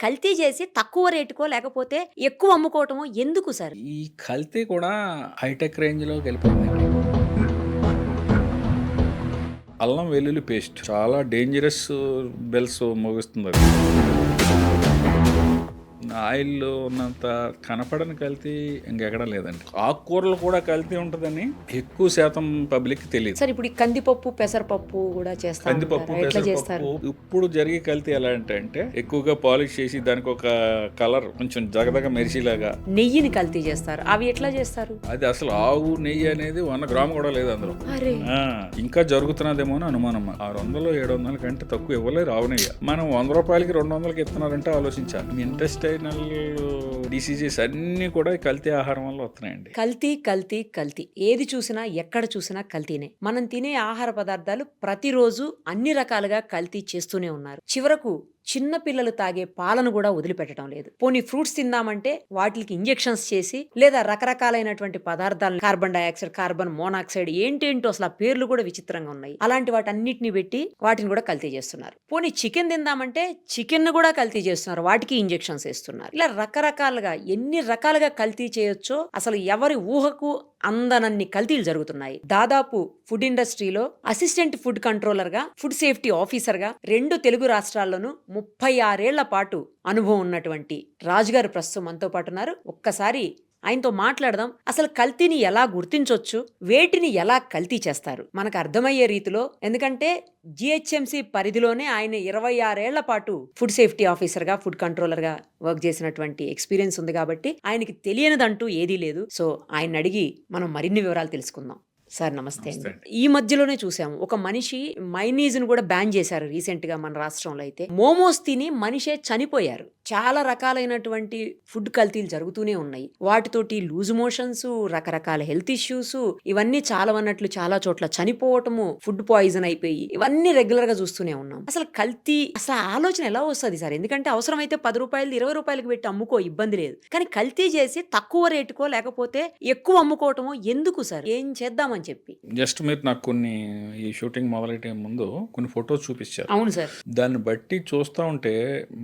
కల్తీ చేసి తక్కువ రేటుకో లేకపోతే ఎక్కువ అమ్ముకోవటమో ఎందుకు సార్? ఈ కల్తీ కూడా హైటెక్ రేంజ్‌లోకి వెళ్ళిపోయిందండి. అల్లం వెల్లుల్లి పేస్ట్ చాలా డేంజరస్ బెల్స్ మోగిస్తుందది. ఆయిల్‌లో ఉన్నంత కనపడని కల్తీ ఇంకెక్కడా లేదండి. ఆకుకూరలు కూడా కల్తీ ఉంటదని ఎక్కువ శాతం పబ్లిక్‌కి తెలీదు. సార్ ఇప్పుడు ఈ కందిపప్పు, పెసరపప్పు కూడా చేస్తా కందిపప్పు, ఉంటారా? ఎట్లా చేస్తారు? పెసరపప్పు ఇప్పుడు జరిగే కల్తీ ఎలా అంటే ఎక్కువగా పాలిష్ చేసి దానికి ఒక కలర్ కొంచెం జగదగ మెరిసేలాగా నెయ్యిని కల్తీ చేస్తారు. అవి ఎట్లా చేస్తారు? అది అసలు ఆవు నెయ్యి అనేది 100 గ్రాము కూడా లేదు అందులో. అరే ఆ, ఇంకా జరుగుతున్నదేమో అని అనుమానం. 600 700 కంటే తక్కువ ఇవ్వలేరు ఆవు నెయ్యి. మనం 100 రూపాయలకి 200కి ఇస్తున్నారంటే ఆలోచించాలి. ఇంటెస్టైనల్ డిసీజెస్ అన్ని కూడా ఈ కల్తీ ఆహారం వల్ల వస్తున్నాయండి. కల్తీ కల్తీ కల్తీ ఏది చూసినా ఎక్కడ చూసినా కల్తీనే. మనం తినే ఆహార పదార్థాలు ప్రతిరోజు అన్ని రకాలుగా కల్తీ చేస్తూనే ఉన్నారు. చివరకు చిన్న పిల్లలు తాగే పాలను కూడా వదిలిపెట్టడం లేదు. పోనీ ఫ్రూట్స్ తిందామంటే వాటికి ఇంజెక్షన్స్ చేసి లేదా రకరకాలైనటువంటి పదార్థాలను కార్బన్ డైఆక్సైడ్, కార్బన్ మోనాక్సైడ్ ఏంటేంటో అసలు ఆ పేర్లు కూడా విచిత్రంగా ఉన్నాయి. అలాంటి వాటన్నిటిని పెట్టి వాటిని కూడా కల్తీ చేస్తున్నారు. పోనీ చికెన్ తిందామంటే చికెన్ ను కూడా కల్తీ చేస్తున్నారు. వాటికి ఇంజెక్షన్స్ వేస్తున్నారు. ఇలా రకరకాలుగా ఎన్ని రకాలుగా కల్తీ చేయొచ్చో అసలు ఎవరి ఊహకు అందనన్ని కల్తీలు జరుగుతున్నాయి. దాదాపు ఫుడ్ ఇండస్ట్రీలో అసిస్టెంట్ ఫుడ్ కంట్రోలర్ గా, ఫుడ్ సేఫ్టీ ఆఫీసర్ గా 2 తెలుగు రాష్ట్రాల్లోనూ 36 ఏళ్ల పాటు అనుభవం ఉన్నటువంటి రాజుగారు ప్రస్తుతం మనతో పాటు ఉన్నారు. ఒక్కసారి ఆయనతో మాట్లాడదాం. అసలు కల్తీని ఎలా గుర్తించొచ్చు, వేటిని ఎలా కల్తీ చేస్తారు మనకు అర్థమయ్యే రీతిలో. ఎందుకంటే జిహెచ్ఎంసి పరిధిలోనే ఆయన 26 ఏళ్ల పాటు ఫుడ్ సేఫ్టీ ఆఫీసర్ గా, ఫుడ్ కంట్రోలర్ గా వర్క్ చేసినటువంటి ఎక్స్పీరియన్స్ ఉంది కాబట్టి ఆయనకి తెలియనిదంటూ ఏదీ లేదు. సో ఆయన అడిగి మనం మరిన్ని వివరాలు తెలుసుకుందాం. సార్ నమస్తే అండి. ఈ మధ్యలోనే చూసాము ఒక మనిషి మైనీస్ ను కూడా బ్యాన్ చేశారు రీసెంట్ గా మన రాష్ట్రంలో. అయితే మోమోస్ తిని మనిషే చనిపోయారు. చాలా రకాలైనటువంటి ఫుడ్ కల్తీలు జరుగుతూనే ఉన్నాయి. వాటితోటి లూజ్ మోషన్స్, రకరకాల హెల్త్ ఇష్యూస్, ఇవన్నీ చాలా అన్నట్లు చాలా చోట్ల చనిపోవటము, ఫుడ్ పాయిజన్ అయిపోయి ఇవన్నీ రెగ్యులర్ గా చూస్తూనే ఉన్నాం. అసలు కల్తీ అసలు ఆలోచన ఎలా వస్తుంది సార్? ఎందుకంటే అవసరమైతే 10 రూపాయలు 20 రూపాయలకి పెట్టి అమ్ముకో, ఇబ్బంది లేదు. కానీ కల్తీ చేసి తక్కువ రేటుకో లేకపోతే ఎక్కువ అమ్ముకోవటమో ఎందుకు సార్? ఏం చేద్దామని చెప్పి. జస్ట్ మీరు నాకు ఈ షూటింగ్ మొదలెట్టే ముందు కొన్ని ఫోటోస్ చూపించారు. అవును సార్. దాన్ని బట్టి చూస్తూ ఉంటే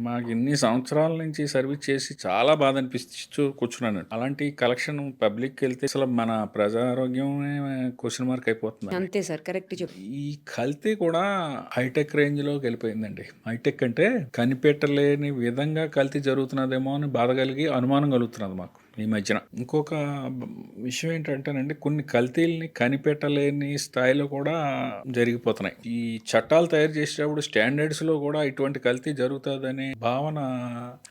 మాకు ఇన్ని సంవత్సరాల నుంచి సర్వీస్ చేసి చాలా బాధ అనిపిస్తూ కూర్చున్నాను. అలాంటి కలెక్షన్ పబ్లిక్ వెళ్తే అసలు మన ప్రజారోగ్యం క్వశ్చన్ మార్క్ అయిపోతుంది. అంతే సార్, కరెక్ట్ చెప్పు. ఈ కల్తీ కూడా హైటెక్ రేంజ్ లోకి వెళ్ళిపోయిందండి. హైటెక్ అంటే కనిపెట్టలేని విధంగా కల్తీ జరుగుతున్నదేమో అని బాధ కలిగి అనుమానం కలుగుతున్నది మాకు ఈ మధ్యన. ఇంకొక విషయం ఏంటంటేనండి, కొన్ని కల్తీల్ని కనిపెట్టలేని స్థాయిలో కూడా జరిగిపోతున్నాయి. ఈ చట్టాలు తయారు చేసేటప్పుడు స్టాండర్డ్స్ లో కూడా ఇటువంటి కల్తీ జరుగుతుందనే భావన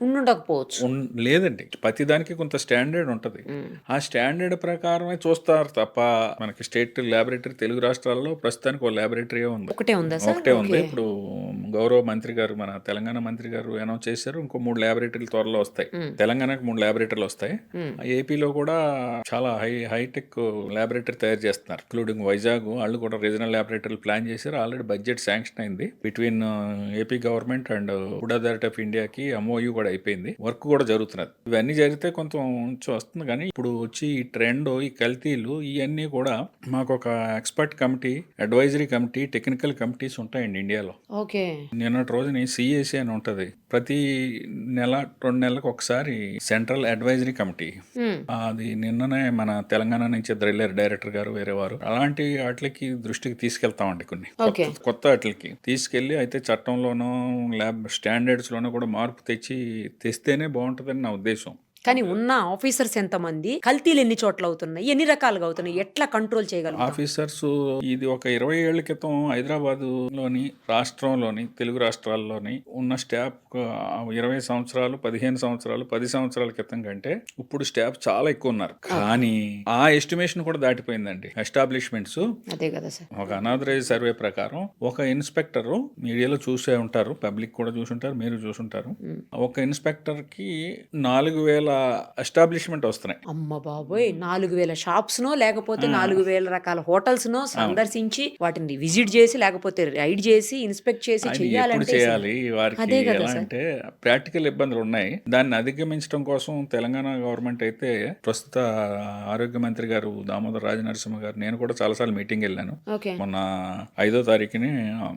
ఉండకపోవచ్చు. లేదండి. ప్రతిదానికి కొంత స్టాండర్డ్ ఉంటది. ఆ స్టాండర్డ్ ప్రకారమే చూస్తారు తప్ప మనకి స్టేట్ ల్యాబొరేటరీ తెలుగు రాష్ట్రాల్లో ప్రస్తుతానికి ఒక ల్యాబొరేటరీ ఉంది. ఒకటే ఉందా సార్? ఒకటే ఉంది. ఇప్పుడు గౌరవ మంత్రి గారు, మన తెలంగాణ మంత్రి గారు అనౌన్స్ చేశారు. ఇంకో 3 ల్యాబొరేటరీలు త్వరలో వస్తాయి. తెలంగాణకు 3 ల్యాబొరేటరీలు వస్తాయి. ఏపీలో కూడా చాలా హైటెక్ ల్యాబొరేటరీ తయారు చేస్తున్నారు. ఇంక్లూడింగ్ వైజాగ్ వాళ్ళు కూడా రీజనల్ ల్యాబొరేటరీలు ప్లాన్ చేశారు. ఆల్రెడీ బడ్జెట్ శాంక్షన్ అయింది between AP government and food authority of ఇండియాకి. MOU కూడా అయిపోయింది. వర్క్ కూడా జరుగుతున్నది. ఇవన్నీ జరిగితే కొంచెం వస్తుంది. కానీ ఇప్పుడు వచ్చి ఈ ట్రెండ్, ఈ కల్తీలు ఇవన్నీ కూడా మాకు ఒక expert committee, advisory committee, technical committees ఉంటాయండి ఇండియాలో. ఓకే. నిన్నటి రోజుని CAC అని ఉంటది. ప్రతి నెల 2 నెలలకు ఒకసారి సెంట్రల్ అడ్వైజరీ కమిటీ. అది నిన్ననే మన తెలంగాణ నుంచి వెళ్ళారు డైరెక్టర్ గారు, వేరే వారు. అలాంటి వాటికి దృష్టికి తీసుకెళ్తామండి. కొన్ని కొత్త వాటికి తీసుకెళ్లి అయితే చట్టంలోనూ ల్యాబ్ స్టాండర్డ్స్ లోనూ కూడా మార్పు తెస్తేనే బాగుంటుందని నా ఉద్దేశం. కానీ ఉన్న ఆఫీసర్స్ ఎంతమంది, కల్తీలు ఎన్ని చోట్ల అవుతున్నాయి, ఎన్ని రకాలుగా అవుతున్నాయి, ఎట్లా కంట్రోల్ చేయగలుగుతాం? ఆఫీసర్స్ ఇది ఒక 20 ఏళ్ల క్రితం హైదరాబాద్ లోని రాష్ట్రంలోని తెలుగు రాష్ట్రాల్లోని ఉన్న స్టాఫ్ 20 సంవత్సరాలు 15 సంవత్సరాలు 10 సంవత్సరాల క్రితం కంటే ఇప్పుడు స్టాఫ్ చాలా ఎక్కువ ఉన్నారు. కానీ ఆ ఎస్టిమేషన్ కూడా దాటిపోయిందండి. ఎస్టాబ్లిష్మెంట్స్ అదే కదా సార్. ఒక అనాథరైజ్ సర్వే ప్రకారం ఒక ఇన్స్పెక్టర్, మీడియాలో చూసే ఉంటారు, పబ్లిక్ కూడా చూసుంటారు, మీరు చూసుంటారు, ఒక ఇన్స్పెక్టర్ కి 4,000 ఎస్టాబ్లిష్మెంట్ వస్తున్నాయి. అమ్మ బాబోయ్! 4000 షాప్స్‌నో లేకపోతే 4000 రకాల హోటల్స్‌నో సందర్శించి వాటిని విజిట్ చేసి లేకపోతే రైడ్ చేసి ఇన్స్పెక్ట్ చేసి అది ఎప్పుడు చెయ్యాలంటే చేయాలి? వారికి అదే కదా ఎలా సార్. అంటే ప్రాక్టికల్ ఇబ్బందులు ఉన్నాయి. దాన్ని అధిగమించడం కోసం తెలంగాణ గవర్నమెంట్ అయితే ప్రస్తుత ఆరోగ్య మంత్రి గారు దామోదర్ రాజనరసింహ గారు, నేను కూడా చాలాసార్లు మీటింగ్ వెళ్ళాను. ఓకే. మొన్న 5వ తారీఖుని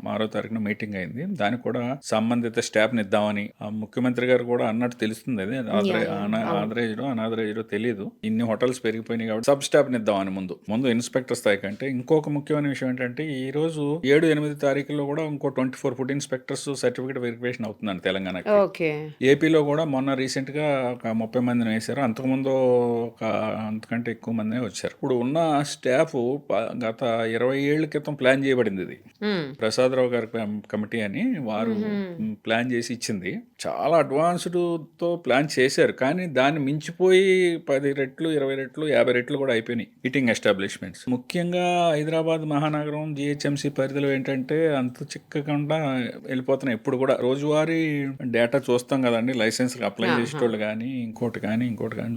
6వ తారీఖున మీటింగ్ అయింది. దానికి కూడా సంబంధిత స్టాఫ్ని ఇద్దామని ఆ ముఖ్యమంత్రి గారు కూడా అన్నట్టు తెలుస్తుంది. అది ఆథరైజ్డో అనాథరైజ్డో తెలియదు. ఇన్ని హోటల్స్ పెరిగిపోయినాయి కాబట్టి సబ్ స్టాఫ్ని ఇద్దామని ముందు ఇన్స్పెక్టర్ స్థాయి కంటే. ఇంకొక ముఖ్యమైన విషయం ఏంటంటే ఈ రోజు 7-8 తారీఖుల్లో కూడా ఇంకో 24 ఫుడ్ ఇన్స్పెక్టర్స్ సర్టిఫికేట్ వెరిఫికేషన్ అవుతుందండి తెలంగాణకి. ఓకే. ఏపీలో కూడా మొన్న రీసెంట్ గా ఒక 30 మందిని వేశారు. అంతకుముందు ఒక అంతకంటే ఎక్కువ మంది వచ్చారు. ఇప్పుడు ఉన్న స్టాఫ్ గత 20 ఏళ్ల క్రితం ప్లాన్ చేయబడింది. ఇది ప్రసాదరావు గారి కమిటీ అని వారు ప్లాన్ చేసి ఇచ్చింది. చాలా అడ్వాన్స్డ్ తో ప్లాన్ చేశారు. కానీ దాన్ని మించిపోయి 10 రెట్లు 20 రెట్లు 50 రెట్లు కూడా అయిపోయినాయి ఈటింగ్ ఎస్టాబ్లిష్మెంట్స్. ముఖ్యంగా హైదరాబాద్ మహానగరం జిహెచ్ఎంసీ పరిధిలో ఏంటంటే అంత చిక్కకుండా వెళ్ళిపోతున్నాయి. ఇప్పుడు కూడా రోజువారీ డేటా చూస్తాం కదండి, లైసెన్స్ అప్లై చేసేటోళ్ళు కానీ ఇంకోటి కానీ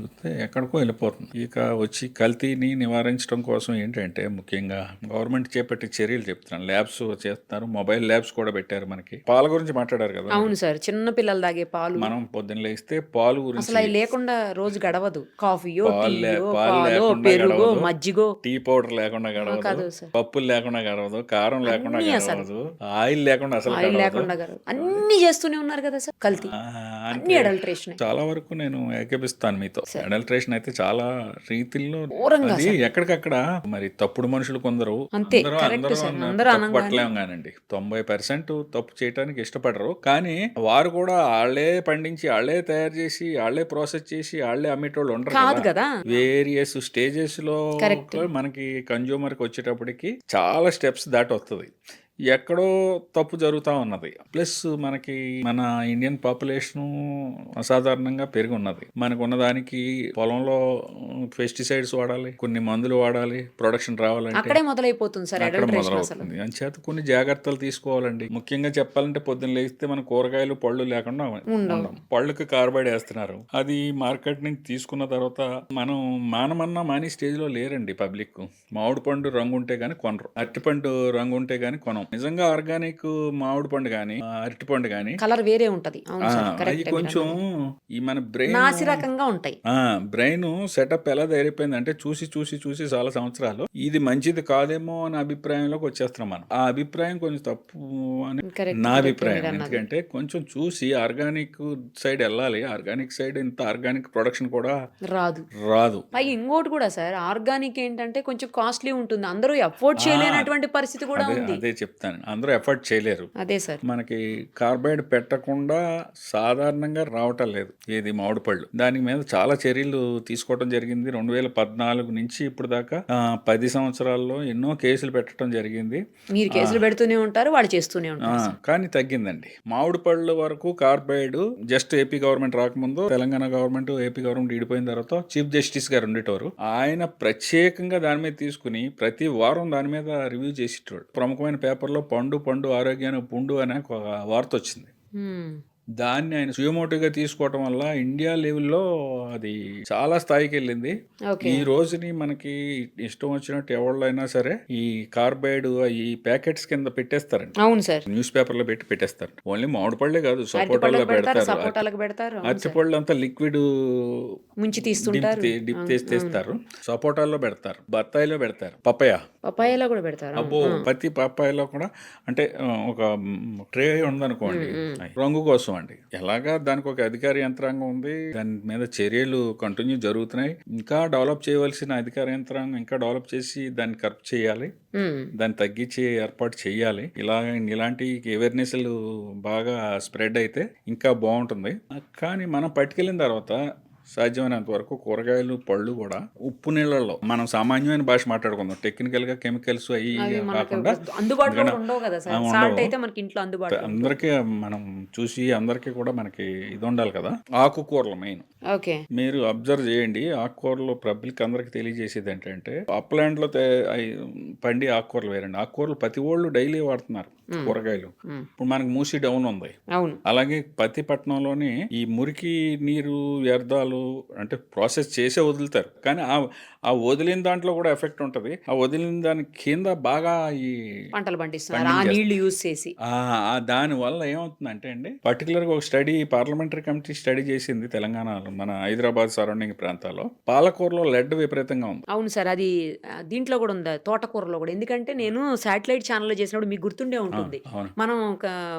చూస్తే ఎక్కడికో వెళ్ళిపోతుంది. ఇక వచ్చి కల్తీని నివారించడం కోసం ఏంటంటే ముఖ్యంగా గవర్నమెంట్ చేపట్టే చర్యలు చెప్తున్నాను. ల్యాబ్స్ చేస్తున్నారు, మొబైల్ ల్యాబ్స్ కూడా పెట్టారు. మనకి పాల గురించి మాట్లాడారు కదా. అవును సార్, చిన్న పిల్లలు తాగే పాలు మనం పొద్దున్న లేస్తే పాలు గురించి అసలు అవి లేకుండా రోజు గడవదు. కాఫీయో పాలు టీయో పాలు పాలో లేకుండా పెరుగో గడవదు, మజ్జిగో టీ పౌడర్ లేకుండా కాదు గడవదు, సార్. పప్పులు లేకుండా గడవదు, కారం లేకుండా అన్నీ అసలు. గడవదు, ఆయిల్ లేకుండా అసలు ఆయిల్ గడవదు. లేకుండా గడవదు. అన్ని చేస్తూనే ఉన్నారు కదా సార్ కల్తీ. అన్ని అడల్ట్రేషన్. చాలా వరకు నేను ఏకీపిస్తాను మీతో. అడల్ట్రేషన్ అయితే చాలా రీతిల్లో ఘోరంగా అది ఎక్కడికక్కడ మరి తప్పుడు మనుషులు కొందరు అంతే, అందరూ correct అందరూ సార్. అన్న అందరూ తప్పు అనగానే. పట్టలేం కానండి. 90% తప్పు చేయడానికి ఇష్టపడరు. కానీ వారు కూడా వాళ్ళే పండించి వాళ్ళే తయారు చేసి వాళ్ళే ప్రాసెస్ చేసి వాళ్ళే అమ్మేటోళ్ళు ఉండరు కాదు కదా. కదా. వేరియస్ స్టేజెస్ లో Correct. మనకి కన్జ్యూమర్ కి వచ్చేటప్పటికి చాలా స్టెప్స్ దాటి వస్తుంది. ఎక్కడో తప్పు జరుగుతూ ఉన్నది. ప్లస్ మనకి మన ఇండియన్ పాపులేషన్ అసాధారణంగా పెరిగి ఉన్నది. మనకు ఉన్నదానికి పొలంలో పెస్టిసైడ్స్ వాడాలి, కొన్ని మందులు వాడాలి, ప్రొడక్షన్ రావాలంటే అక్కడే మొదలైపోతుంది సార్ అక్కడ అడల్ట్రేషన్ అసలు. మొదలవుతుంది. అంచేత కొన్ని జాగ్రత్తలు తీసుకోవాలండి. ముఖ్యంగా చెప్పాలంటే పొద్దున్న లేస్తే మన కూరగాయలు పళ్ళు లేకుండా ఉండం. పళ్ళుకి కార్బైడ్ వేస్తున్నారు. అది మార్కెట్ నుంచి తీసుకున్న తర్వాత మనం మానమన్నా మాని స్టేజ్ లో లేరండి పబ్లిక్. మామిడి పండు రంగు ఉంటే గానీ కొనరు, అరటిపండు రంగు ఉంటే గానీ కొనం. నిజంగా ఆర్గానిక్ మామిడి పండు గానీ అరటిపండు గానీ కలర్ వేరే ఉంటది. అవును సార్, అవి కరెక్ట్. కొంచెం ఈ మన బ్రెయిన్ నాసి రకంగా ఉంటాయి. బ్రెయిన్ సెటప్ ఎలా తయారైపోయింది అంటే చూసి చాలా సంవత్సరాలు ఇది మంచిది కాదేమో అనే అభిప్రాయంలోకి వచ్చేస్తున్నాం మనం. ఆ అభిప్రాయం కొంచెం తప్పు అని Correct, నా correct అభిప్రాయం. మీరు అన్నది. ఎందుకంటే కొంచెం చూసి ఆర్గానిక్ సైడ్ వెళ్ళాలి. ఆర్గానిక్ సైడ్ ఇంత ఆర్గానిక్ ప్రొడక్షన్ కూడా రాదు. పైగా ఇంకోటి కూడా సార్, ఆర్గానిక్ ఏంటంటే కొంచెం కాస్ట్లీ ఉంటుంది. అందరూ అఫోర్డ్ చేయలేనటువంటి పరిస్థితి కూడా ఉంది. అదే చెప్తాను, అందరూ ఎఫర్ట్ చేయలేరు. అదే సార్. మనకి కార్బైడ్ పెట్టకుండా సాధారణంగా రావటం లేదు ఏది మామిడి పళ్ళు. దాని మీద చాలా చర్యలు తీసుకోవడం జరిగింది. 2014 నుంచి ఇప్పుడు దాకా 10 సంవత్సరాల్లో ఎన్నో కేసులు పెట్టడం జరిగింది. మీరు కేసులు పెడుతూనే ఉంటారు, వాళ్ళు చేస్తూనే ఉంటారు. కానీ తగ్గిందండి. మామిడి పళ్ళ వరకు కార్బైడ్ జస్ట్ ఏపీ గవర్నమెంట్ రాకముందు తెలంగాణ గవర్నమెంట్ ఏపీ గవర్నమెంట్ విడిపోయిన తర్వాత చీఫ్ జస్టిస్ గారు ఉండేటవారు. ఆయన ప్రత్యేకంగా దాని మీద తీసుకుని ప్రతి వారం దాని మీద రివ్యూ చేసేటోడు. ప్రముఖమైన పేపర్లో పండు ఆరోగ్యానికి పుండు అనే ఒక వార్త వచ్చింది. దాన్ని ఆయన సుయమోటుగా తీసుకోవటం వల్ల ఇండియా లెవెల్లో అది చాలా స్థాయికి వెళ్ళింది. ఈ రోజుని మనకి ఇష్టం వచ్చినట్టు ఎవళ్ళైనా సరే ఈ కార్బైడ్ ఈ ప్యాకెట్స్ కింద పెట్టేస్తారండి. అవును సార్, న్యూస్ పేపర్ లో పెట్టేస్తారు. ఓన్లీ మామిడి పళ్ళే కాదు, సపోటాలో పెడతారు. అరటిపళ్ళు అంతా లిక్విడ్ ముంచి తీస్తుంటారు, డిప్ తీస్తారు. సపోటాల్లో పెడతారు, బత్తాయిలో పెడతారు, పపాయాలో కూడా పెడతారు. అబ్బో, ప్రతి పపాయలో కూడా అంటే ఒక ట్రే ఉందనుకోండి రంగు కోసం అండి. ఎలాగా దానికి ఒక అధికార యంత్రాంగం ఉంది. దాని మీద చర్యలు కంటిన్యూ జరుగుతున్నాయి. ఇంకా డెవలప్ చేయవలసిన అధికార యంత్రాంగం ఇంకా డెవలప్ చేసి దాన్ని కరెక్ట్ చేయాలి, దాన్ని తగ్గించి ఏర్పాటు చేయాలి. ఇలాంటి అవేర్నెస్లు బాగా స్ప్రెడ్ అయితే ఇంకా బాగుంటుంది. కానీ మనం పట్టుకెళ్ళిన తర్వాత సాధ్యమైనంత వరకు కూరగాయలు పళ్ళు కూడా ఉప్పు నీళ్ళల్లో, మనం సామాన్యమైన భాష మాట్లాడుకుందాం, టెక్నికల్ గా కెమికల్స్ అవి కాకుండా అందుబాటులో ఉండవు కదా సార్. సాల్ట్ అయితే మనకి ఇంట్లో అందుబాటులో అందరికీ మనం చూసి అందరికీ కూడా మనకి ఇది ఉండాలి కదా. ఆకుకూరలు మెయిన్. ఓకే, మీరు అబ్జర్వ్ చేయండి. ఆకుకూరలు పబ్లిక్ అందరికి తెలియజేసేది ఏంటంటే అప్లాండ్ లో పండి ఆకుకూరలు వేరండి. ఆకుకూరలు ప్రతి వాళ్ళు డైలీ వాడుతున్నారు కూరగాయలు. ఇప్పుడు మనకి మూసి డౌన్ ఉంది. అవును, అలాగే ప్రతి పట్టణంలోని ఈ మురికి నీరు వ్యర్థాలు అంటే ప్రాసెస్ చేసే వదులుతారు, కానీ ఆ వదిలిన దాంట్లో కూడా ఎఫెక్ట్ ఉంటుంది. ఆ వదిలిన దాని కింద బాగా ఈ పంటలు పండిస్తున్నారు ఆ పండించేస్తారు. నీళ్లు యూజ్ చేసి. దాని వల్ల ఏమవుతుందంటే అండి, పర్టికులర్గా ఒక స్టడీ పార్లమెంటరీ కమిటీ స్టడీ చేసింది తెలంగాణలో, మన హైదరాబాద్ సరౌండింగ్ ప్రాంతాల్లో పాలకూరలో లెడ్ విపరీతంగా ఉంది. అవును సార్, అది దీంట్లో కూడా ఉంది, తోటకూరలో కూడా. ఎందుకంటే నేను శాటిలైట్ ఛానల్లో చేసినప్పుడు మీకు గుర్తుండే ఉంటుంది, అవును మనం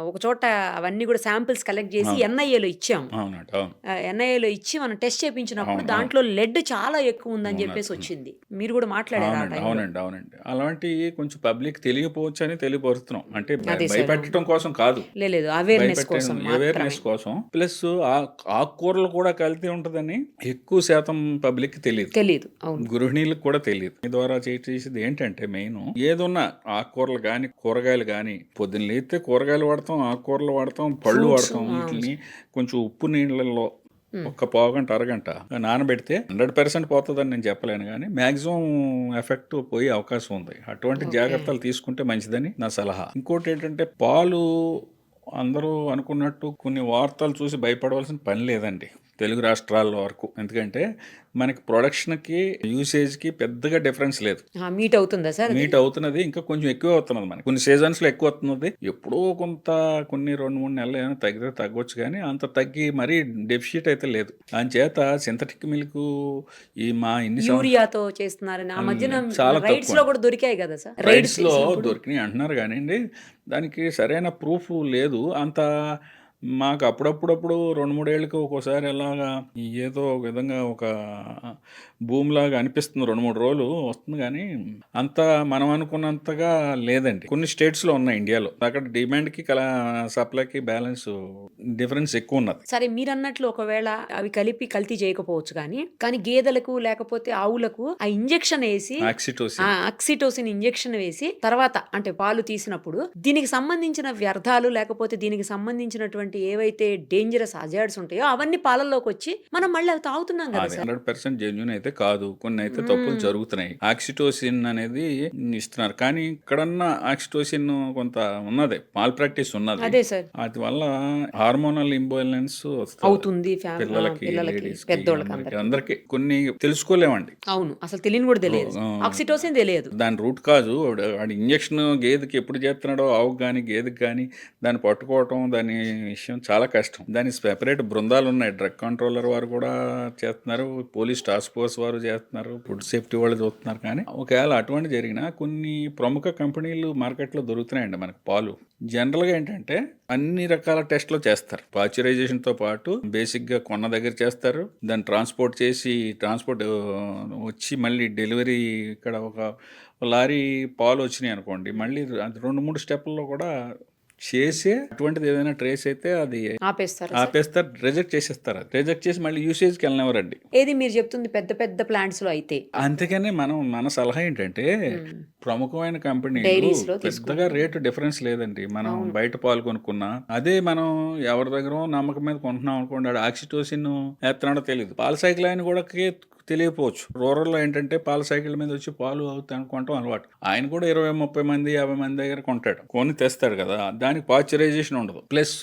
ఒక చోట అవన్నీ కూడా శాంపిల్స్ కలెక్ట్ చేసి ఎన్ఐఏలో ఇచ్చాము. అవునండి. అవును ఎన్ఐఏలో ఇచ్చి మనం టెస్ట్ చేయించినప్పుడు అవును. దాంట్లో లెడ్ చాలా ఎక్కువ ఉందని చెప్పేసి వచ్చింది. మీరు కూడా మాట్లాడారు ఆ టైంలో. అవునండి. అలాంటి కొంచెం పబ్లిక్ తెలియపోవచ్చు అని తెలియపరుస్తున్నాం. అంటే అదే సార్. భయపెట్టడం కోసం కాదు, లేదు, అవేర్నెస్ కోసం అవేర్నెస్ మాత్రమే. కోసం. ప్లస్ ఆకుకూరలు కూడా కల్తీ ఉంటుందని ఎక్కువ శాతం పబ్లిక్ తెలియదు, తెలీదు. అవును. గృహిణీలకు కూడా తెలియదు. ఈ ద్వారా చేసేది ఏంటంటే మెయిన్ ఏదున్నా ఆకుకూరలు కానీ కూరగాయలు కానీ, పొద్దున్న లేస్తే కూరగాయలు వాడతాం, ఆకుకూరలు వాడతాం, పళ్ళు Fruits, వాడతాం. వీటిని కొంచెం ఉప్పు నీళ్ళల్లో ఒక పావుగంట అరగంట నానబెడితే 100% పోతుందని నేను చెప్పలేను, కానీ మ్యాక్సిమం ఎఫెక్ట్ పోయే అవకాశం ఉంది. అటువంటి జాగ్రత్తలు తీసుకుంటే మంచిదని నా సలహా. ఇంకోటి ఏంటంటే, పాలు అందరూ అనుకున్నట్టు కొన్ని వార్తలు చూసి భయపడవలసిన పని లేదండి తెలుగు రాష్ట్రాల వరకు. ఎందుకంటే మనకి ప్రొడక్షన్కి యూసేజ్కి పెద్దగా డిఫరెన్స్ లేదు. మీట్ అవుతుందా సార్? మీట్ అవుతున్నది, ఇంకా కొంచెం ఎక్కువ అవుతున్నది. మనకి కొన్ని సీజన్స్లో ఎక్కువ అవుతున్నది, ఎప్పుడో కొంత కొన్ని 2-3 నెలలు ఏమైనా తగ్గితే తగ్గొచ్చు, కానీ అంత తగ్గి మరీ డెఫిషిట్ అయితే లేదు. దానిచేత సింథటిక్ మిల్క్ ఈ మా ఇన్ని యూరియాతో చేస్తున్నారని ఆ మధ్యన చాలా రైడ్స్ లో కూడా దొరికాయి కదా సార్? రైడ్స్లో దొరికినాయి అంటున్నారు, కానీ దానికి సరైన ప్రూఫ్ లేదు అంత. మాకు అప్పుడప్పుడు 2-3 ఏళ్ళకి ఒక్కోసారి అలాగా ఏదో ఒక విధంగా ఒక భూమిలాగా అనిపిస్తుంది, 2-3 రోజులు వస్తుంది, కానీ అంత మనం అనుకున్నంతగా లేదండి. కొన్ని స్టేట్స్లో ఉన్నాయి ఇండియాలో, అక్కడ డిమాండ్కి సప్లైకి బ్యాలెన్స్ డిఫరెన్స్ ఎక్కువ ఉన్నది. సరే, మీరు అన్నట్లు ఒకవేళ అవి కలిపి కల్తీ చేయకపోవచ్చు, కానీ గేదెలకు లేకపోతే ఆవులకు ఆ ఇంజెక్షన్ వేసి, ఆక్సిటోసిన్ ఇంజెక్షన్ వేసి తర్వాత అంటే పాలు తీసినప్పుడు దీనికి సంబంధించిన వ్యర్థాలు లేకపోతే దీనికి సంబంధించినటువంటి ఏవైతే డేంజరస్ హజార్డ్స్ ఉంటాయో అవన్నీ పాలల్లోకి వచ్చి మనం మళ్ళీ అవి తాగుతున్నాం కదా సార్. 100% జెన్యూన్ అయితే కాదు, కొన్ని అయితే తప్పులు జరుగుతున్నాయి. ఆక్సిటోసిన్ అనేది ఇస్తున్నారు, కానీ ఇక్కడన్నా ఆక్సిటోసిన్ కొంత ఉన్నది, మాల్ ప్రాక్టీస్ ఉన్నది. అదే సార్, అది వల్ల హార్మోనల్ ఇంబాలెన్స్ అవుతుంది పిల్లలకి, పెద్దోళ్ళకి, అందరికి కొన్ని తెలుసుకోలేమండి. అవును, అసలు తెలియని కూడా తెలియదు, ఆక్సిటోసిన్ తెలియదు. దాని రూట్ కాజు వాడి ఇంజక్షన్ గేదెకి ఎప్పుడు చేస్తున్నాడో, ఆవుకు కానీ గేదెకి కానీ దాన్ని పట్టుకోవటం, దాని విషయం చాలా కష్టం. దానికి సెపరేట్ బృందాలు ఉన్నాయి, డ్రగ్ కంట్రోలర్ వారు కూడా చేస్తున్నారు, పోలీస్ టాస్క్ ఫోర్స్ వారు చేస్తున్నారు, ఫుడ్ సేఫ్టీ వాళ్ళు చూస్తున్నారు. కానీ ఒకవేళ అటువంటి జరిగినా కొన్ని ప్రముఖ కంపెనీలు మార్కెట్లో దొరుకుతున్నాయండి మనకు పాలు. జనరల్గా ఏంటంటే అన్ని రకాల టెస్ట్లు చేస్తారు, పాశ్చరైజేషన్తో పాటు బేసిక్గా కొన్న దగ్గర చేస్తారు, దాన్ని ట్రాన్స్పోర్ట్ వచ్చి మళ్ళీ డెలివరీ. ఇక్కడ ఒక లారీ పాలు వచ్చినాయి అనుకోండి, మళ్ళీ 2-3 స్టెప్లలో కూడా చేసి అటువంటిది ఏదైనా ట్రేస్ అయితే అది ఆపేస్తారు, రిజెక్ట్ చేసేస్తారు. అది రిజెక్ట్ చేసి మళ్ళీ యూసేజ్కి వెళ్ళినవరండి. ఏది మీరు చెప్తుంది పెద్ద పెద్ద ప్లాంట్స్ లో అయితే. అందుకనే మన సలహా ఏంటంటే, ప్రముఖమైన కంపెనీ పెద్దగా రేటు డిఫరెన్స్ లేదండి. మనం బయట పాలు కొనుక్కున్నా అదే మనం ఎవరి దగ్గర నమ్మకం మీద కొంటున్నాం అనుకోండి, ఆడు ఆక్సిటోసిన్ ఎత్తనాడో తెలియదు, పాల సైకిల్ ఆయన కూడా తెలియకపోవచ్చు. రూరల్లో ఏంటంటే పాల సైకిల్ మీద వచ్చి పాలు అవుతాను కొనటం అలవాటు. ఆయన కూడా 20-30 మంది 50 మంది దగ్గర కొంటాడు, కొని తెస్తాడు కదా, దానికి పాశ్చరైజేషన్ ఉండదు. ప్లస్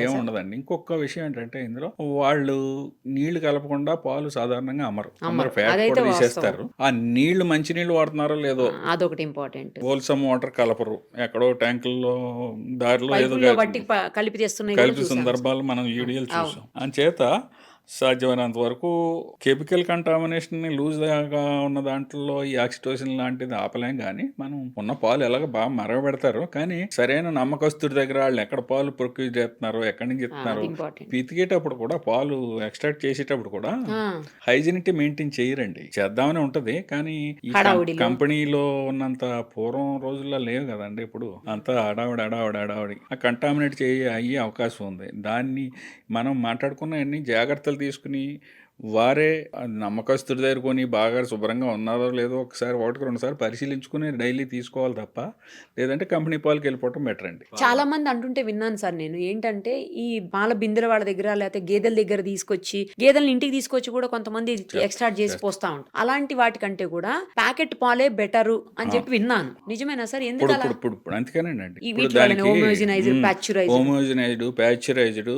ఏముండదండి. ఇంకొక విషయం ఏంటంటే, ఇందులో వాళ్ళు నీళ్లు కలపకుండా పాలు సాధారణంగా అమ్మరు, ఫ్యాట్ కూడా తీసేస్తారు. ఆ నీళ్లు మంచి నీళ్లు వాడుతున్నారో లేదో అదొకటి ఇంపార్టెంట్. హోల్సమ్ వాటర్ కలపరు, ఎక్కడో ట్యాంకుల్లో దారిలో ఏదో కలిపి సందర్భాలు మనం వీడియోలు చూసాం. అంచేత సాధ్యమైనంత వరకు కెమికల్ కంటామినేషన్ని లూజ్గా ఉన్న దాంట్లో ఈ ఆక్సిటోసిన్ లాంటిది ఆపలేం, కానీ మనం ఉన్న పాలు ఎలాగ బాగా మరగబెడతారు, కానీ సరైన నమ్మకస్తుడి దగ్గర వాళ్ళు ఎక్కడ పాలు ప్రొక్యూర్ చేస్తున్నారు, ఎక్కడి నుంచి ఇస్తున్నారు, పితికేటప్పుడు కూడా పాలు ఎక్స్ట్రాక్ట్ చేసేటప్పుడు కూడా హైజీనిటీ మెయింటైన్ చేయరండి. చేద్దామని ఉంటది, కానీ ఈ కంపెనీలో ఉన్నంత పూర్వం రోజుల్లో లేవు కదండి, ఇప్పుడు అంతా అడావిడి ఆ కంటామినేట్ అయ్యే అవకాశం ఉంది. దాన్ని మనం మాట్లాడుకున్న అన్ని జాగ్రత్తలు తీసుకుని వారే నమ్మకస్తుడి దగ్గర కొని బాగా శుభ్రంగా ఉన్నదో లేదో ఒకసారి ఒకటికి 2 సార్లు పరిశీలించుకుని డైలీ తీసుకోవాలి తప్ప, లేదంటే కంపెనీ పాలకి వెళ్ళిపోవటం బెటర్ అండి. చాలా మంది అంటుంటే విన్నాను సార్ నేను. ఏంటంటే ఈ పాల బిందెల వాళ్ళ దగ్గర లేకపోతే గేదెల దగ్గర తీసుకొచ్చి గేదెలను ఇంటికి తీసుకొచ్చి కూడా కొంతమంది ఎక్స్ట్రాక్ట్ చేసి పోస్తా ఉంటారు. అలాంటి వాటికంటే కూడా ప్యాకెట్ పాలే బెటరు అని చెప్పి విన్నాను. నిజమేనా సార్? ఎందుకు అలా? ఇప్పుడు అందుకేనండి అండి. ఈ ఇప్పుడు వీటి వల్లనే దానికి హోమోజినైజ్డ్, ప్యాస్చరైజ్డ్. హోమోజనైజ్డ్, ప్యాస్చరైజ్డ్,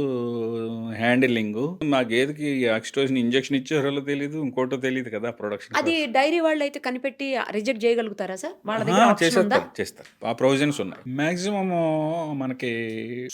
హ్యాండిలింగ్, మా గేదెకి ఆక్సిటోసిన్ ఇంజెక్షన్ ఇచ్చారో తెలియదు, ఇంకోటో తెలియదు కదా ప్రొడక్షన్. అది డైరీ వాళ్ళు అయితే కనిపెట్టి రిజెక్ట్ చేయగలుగుతారా సార్? వాళ్ళ దగ్గర ఆప్షన్ ఉందా? చేస్తారు. ఆ ప్రొవిజన్స్ ఉన్నాయి. మాక్సిమం మనకి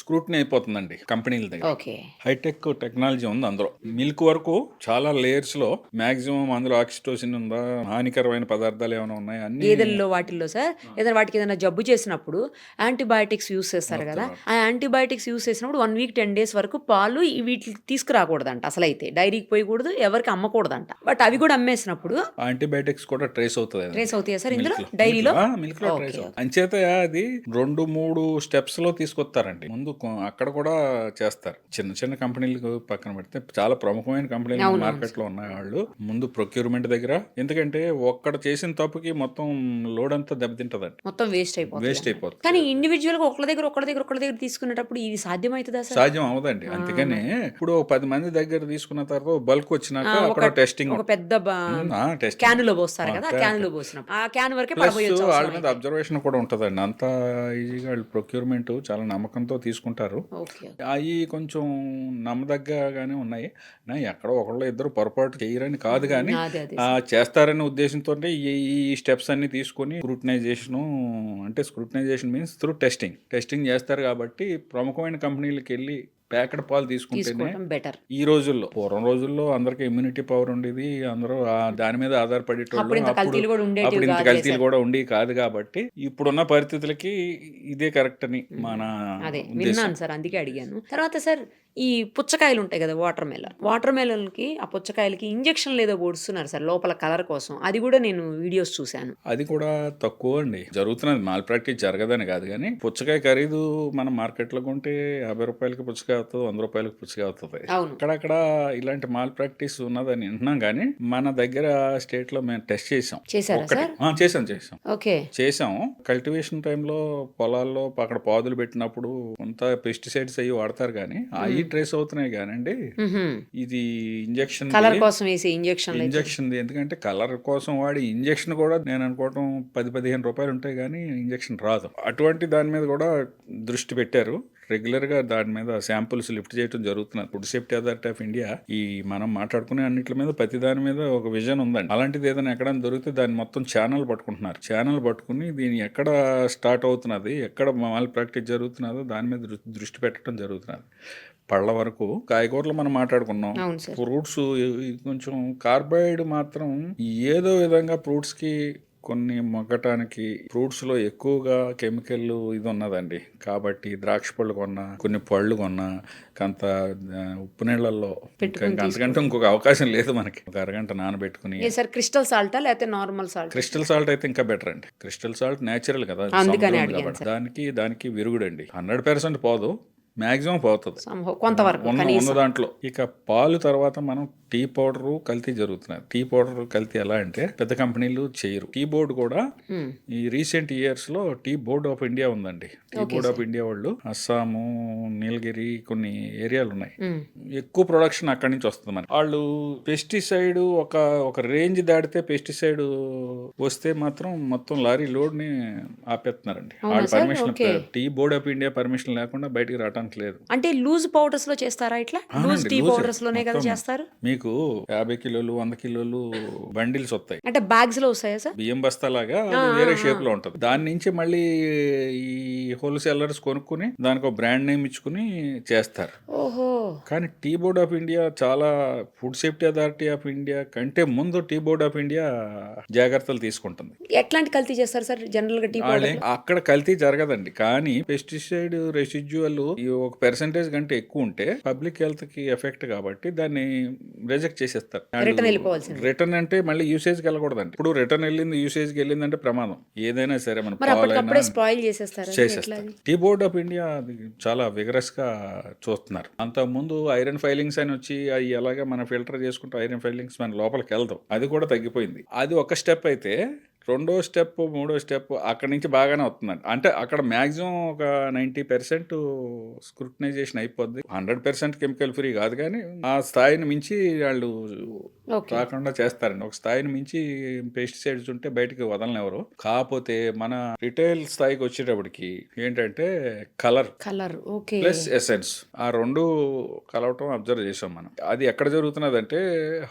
స్క్రూటినీ అయిపోతుందండి కంపెనీల దగ్గర. ఓకే. హైటెక్ టెక్నాలజీ ఉంది అందులో. మిల్క్ వరకు చాలా లేయర్స్ లో మాక్సిమం అందులో ఆక్సిటోసిన్ ఉందా, హానికరమైన పదార్థాలు ఏమైనా ఉన్నాయా అన్ని. గేదెల్లో వాటిల్లో సార్ ఏదైనా వాటికి ఏదైనా జబ్బు చేసినప్పుడు యాంటీబయాటిక్స్ యూస్ చేస్తారు కదా, ఆ యాంటీబయాటిక్స్ యూస్ చేసినప్పుడు 1 వీక్ 10 డేస్ వరకు పాలు వీటికి తీసుకురాకూడదంట. అసలు అయితే డైరీకి పోయకూడదు, ఎవరికి అమ్మకూడదంట. బట్ అవి కూడా అమ్మేసినప్పుడు యాంటీబయాటిక్స్ కూడా ట్రేస్ అవుతుంది. ట్రేస్ అవుతాయా సార్ ఇందులో డైరీలో? మిల్క్ లో ట్రేస్ అవుతుంది. అంచేత అది 2-3 స్టెప్స్ లో తీసుకొస్తారండి. ముందు అక్కడ కూడా చేస్తారు. చిన్న చిన్న కంపెనీలకు పక్కన పెడితే చాలా ప్రముఖమైన కంపెనీలు మార్కెట్ లో ఉన్నాయి. వాళ్ళు ముందు ప్రొక్యూర్మెంట్ దగ్గర, ఎందుకంటే ఒక్కడ చేసిన తప్పుకి మొత్తం లోడ్ అంతా దెబ్బతింటదండి, మొత్తం వేస్ట్ అయిపోతుంది. కానీ ఇండివిజువల్ గా ఒకళ్ళ దగ్గర తీసుకునేటప్పుడు ఇది సాధ్యమవుతుందా సార్? సాధ్యం అవదండి. అందుకనే ఇప్పుడు 10 మంది దగ్గర తీసుకున్న తర్వాత బల్క్ వచ్చినాక అక్కడ టెస్టింగ్, ఒక పెద్ద క్యానులో పోస్తారు కదా, ఆ క్యానులో పోసినప్పుడు ఆ క్యాన్ వరకే పడబోయొచ్చు. వాళ్ళ మీద అబ్జర్వేషన్ కూడా ఉంటదండి. అంత ఈజీగా వాళ్ళు ప్రొక్యూర్మెంట్ చాలా నమ్మకంతో తీసుకుంటారు. అవి కొంచెం నమ్మదగ్గగానే ఉన్నాయి. ఎక్కడో ఒకళ్ళు ఇద్దరు పొరపాటు చేయరని కాదు, కానీ చేస్తారనే ఉద్దేశంతో ఈ స్టెప్స్ అన్ని తీసుకొని స్క్రూటినైజేషన్ మీన్స్ త్రూ టెస్టింగ్ చేస్తారు. కాబట్టి ప్రముఖమైన కంపెనీలకు వెళ్ళి ప్యాకెట్ పాలు తీసుకుంటేనే బెటర్. ఈ రోజుల్లో, పూర్వం రోజుల్లో అందరికి ఇమ్యూనిటీ పవర్ ఉండేది, అందరూ దాని మీద ఆధారపడేటోళ్ళు. అప్పుడు ఇంత కల్తీలు కూడా ఉండేవి కాదు. కాబట్టి ఇప్పుడున్న పరిస్థితులకి ఇదే కరెక్ట్ అని మన విన్నాను సార్, అందుకే అడిగాను. తర్వాత సార్ ఈ పుచ్చకాయలు ఉంటాయి కదా, వాటర్ మెలన్కి ఆ పుచ్చకాయలకి ఇంజెక్షన్ లేదో పొడుస్తున్నారు సార్ లోపల కలర్ కోసం. అది కూడా నేను వీడియోస్ చూశాను. అది కూడా తక్కువ అండి జరుగుతున్నది. మాల్ ప్రాక్టీస్ జరగదని కాదు, కానీ పుచ్చకాయ ఖరీదు మనం మార్కెట్లో కొంటే 50 రూపాయలకి పుచ్చకాయ అవుతుంది, 100 రూపాయలకి పుచ్చకాయ అవుతుంది. అక్కడక్కడ ఇలాంటి మాల్ ప్రాక్టీస్ ఉన్నదని వింటున్నాం, కానీ మన దగ్గర స్టేట్ లో మేము టెస్ట్ చేసాం. చేసాం. కల్టివేషన్ టైంలో పొలాల్లో అక్కడ పాదులు పెట్టినప్పుడు కొంత పెస్టిసైడ్స్ అయ్యి వాడతారు, కానీ అవి ట్రేస్ అవుతున్నాయి. కానండి ఇది ఇంజెక్షన్ కోసం వేసే ఇంజెక్షన్, ఎందుకంటే కలర్ కోసం వాడి ఇంజెక్షన్ కూడా నేను అనుకోవటం 10-15 రూపాయలు ఉంటాయి, కానీ ఇంజెక్షన్ రాదు. అటువంటి దాని మీద కూడా దృష్టి పెట్టారు. రెగ్యులర్గా దాని మీద శాంపుల్స్ లిఫ్ట్ చేయడం జరుగుతున్నది. Food safety authority of India ఈ మనం మాట్లాడుకునే అన్నింటి మీద ప్రతి దాని మీద ఒక విజన్ ఉందండి. అలాంటిది ఏదైనా ఎక్కడైనా దొరికితే దాన్ని మొత్తం ఛానల్ పట్టుకుంటున్నారు. ఛానల్ పట్టుకుని దీన్ని ఎక్కడ స్టార్ట్ అవుతున్నది, ఎక్కడ మాల్ ప్రాక్టీస్ జరుగుతున్నదో దాని మీద దృష్టి పెట్టడం జరుగుతున్నది. పళ్ళ వరకు కాయగూరలు మనం మాట్లాడుకున్నాం. ఫ్రూట్స్ కొంచెం కార్బైడ్ మాత్రం ఏదో విధంగా ఫ్రూట్స్కి కొన్ని మొగ్గటానికి ఫ్రూట్స్లో ఎక్కువగా కెమికల్ ఇది ఉన్నదండి. కాబట్టి ద్రాక్ష పళ్ళు కొన్నా, కొన్ని పళ్ళు కొన్నా కొంత ఉప్పు నీళ్ళల్లో అంతకంటే ఇంకొక అవకాశం లేదు మనకి. ఒక అరగంట నానబెట్టుకుని. క్రిస్టల్ సాల్టా లేకపోతే నార్మల్ సాల్ట్? క్రిస్టల్ సాల్ట్ అయితే ఇంకా బెటర్ అండి. క్రిస్టల్ సాల్ట్ నేచురల్ కదా, దానికి విరుగుడండి. 100% పోదు, మాక్సిమం పోతుంది కొంతవరకు ఉన్న దాంట్లో. ఇక పాలు తర్వాత మనం టీ పౌడర్ కల్తీ జరుగుతున్నది. టీ పౌడర్ కల్తీ ఎలా అంటే పెద్ద కంపెనీలు చేయరు. టీ బోర్డు కూడా ఈ రీసెంట్ ఇయర్స్ లో టీ బోర్డ్ ఆఫ్ ఇండియా ఉందండి. టీ బోర్డ్ ఆఫ్ ఇండియా వాళ్ళు అస్సాము, నీలగిరి కొన్ని ఏరియాలు ఉన్నాయి, ఎక్కువ ప్రొడక్షన్ అక్కడి నుంచి వస్తుంది. మనకి వాళ్ళు పెస్టిసైడ్ ఒక రేంజ్ దాటితే పెస్టిసైడ్ వస్తే మాత్రం మొత్తం లారీ లోడ్ ని ఆపేస్తున్నారండి. వాళ్ళు permission, tea board of India permission లేకుండా బయటికి రావడానికి లేదు. అంటే లూజ్ పౌడర్స్ లో చేస్తారా? ఇట్లా లూజ్ టీ పౌడర్స్ లోనే కదా చేస్తారు. మీకు 50 కిలోలు 100 కిలోలు బండిల్స్ వస్తాయి. అంటే బ్యాగ్స్ లో వస్తాయా సార్? బియ్యం బస్తా లాగా వేరే షేప్ లో ఉంటది. దాని నుంచి మళ్ళీ ఈ హోల్సేలర్స్ కొనుక్కుని దానికి ఒక బ్రాండ్ నేమ్ ఇచ్చుకుని చేస్తారు. కానీ టీ బోర్డ్ ఆఫ్ ఇండియా చాలా, food safety authority of India కంటే ముందు టీ బోర్డ్ ఆఫ్ ఇండియా జాగ్రత్తలు తీసుకుంటుంది. ఎట్లాంటి కల్తీ చేస్తారు సార్ జనరల్ గా టీ పౌడర్? అక్కడ కల్తీ జరగదండి, కానీ పెస్టిసైడ్ రెసిడ్యువల్ ఒక పర్సెంటేజ్ కంటే ఎక్కువ ఉంటే పబ్లిక్ హెల్త్ కి ఎఫెక్ట్ కాబట్టి దాన్ని రిజెక్ట్ చేసేస్తారు. రిటర్న్ వెళ్ళిపోవాల్సింది. రిటర్న్ అంటే మళ్ళీ యూసేజ్కి వెళ్ళకూడదండి. ఇప్పుడు రిటర్న్ వెళ్ళింది యూసేజ్కి వెళ్ళిందంటే ప్రమాదం. ఏదైనా సరే మన మరి అప్పటికప్పుడే పాలైనా స్పాయిల్ చేసేస్తారు. చేసేస్తారు. టీ బోర్డ్ ఆఫ్ ఇండియా అది చాలా విగరస్ గా చూస్తున్నారు. అంతకుముందు ఐరన్ ఫైలింగ్స్ అని వచ్చి అవి ఎలాగా మనం ఫిల్టర్ చేసుకుంటే ఐరన్ ఫైలింగ్స్ మన లోపలికి వెళ్దాం, అది కూడా తగ్గిపోయింది. అది ఒక స్టెప్ అయితే రెండో స్టెప్ మూడో స్టెప్ అక్కడి నుంచి బాగానే వస్తుందండి. అంటే అక్కడ మ్యాక్సిమం ఒక 90% స్క్రూటనైజేషన్ అయిపోద్ది. 100% కెమికల్ ఫ్రీ కాదు, కానీ ఆ స్థాయిని మించి వాళ్ళు రాకుండా చేస్తారండి. ఒక స్థాయిని మించి పెస్టిసైడ్స్ ఉంటే బయటకు వదలనివ్వరు. కాకపోతే మన రిటైల్ స్థాయికి వచ్చేటప్పటికి ఏంటంటే కలర్ ప్లస్ ఎసెన్స్ ఆ రెండు కలవటం అబ్జర్వ్ చేసాం మనం. అది ఎక్కడ జరుగుతున్నదంటే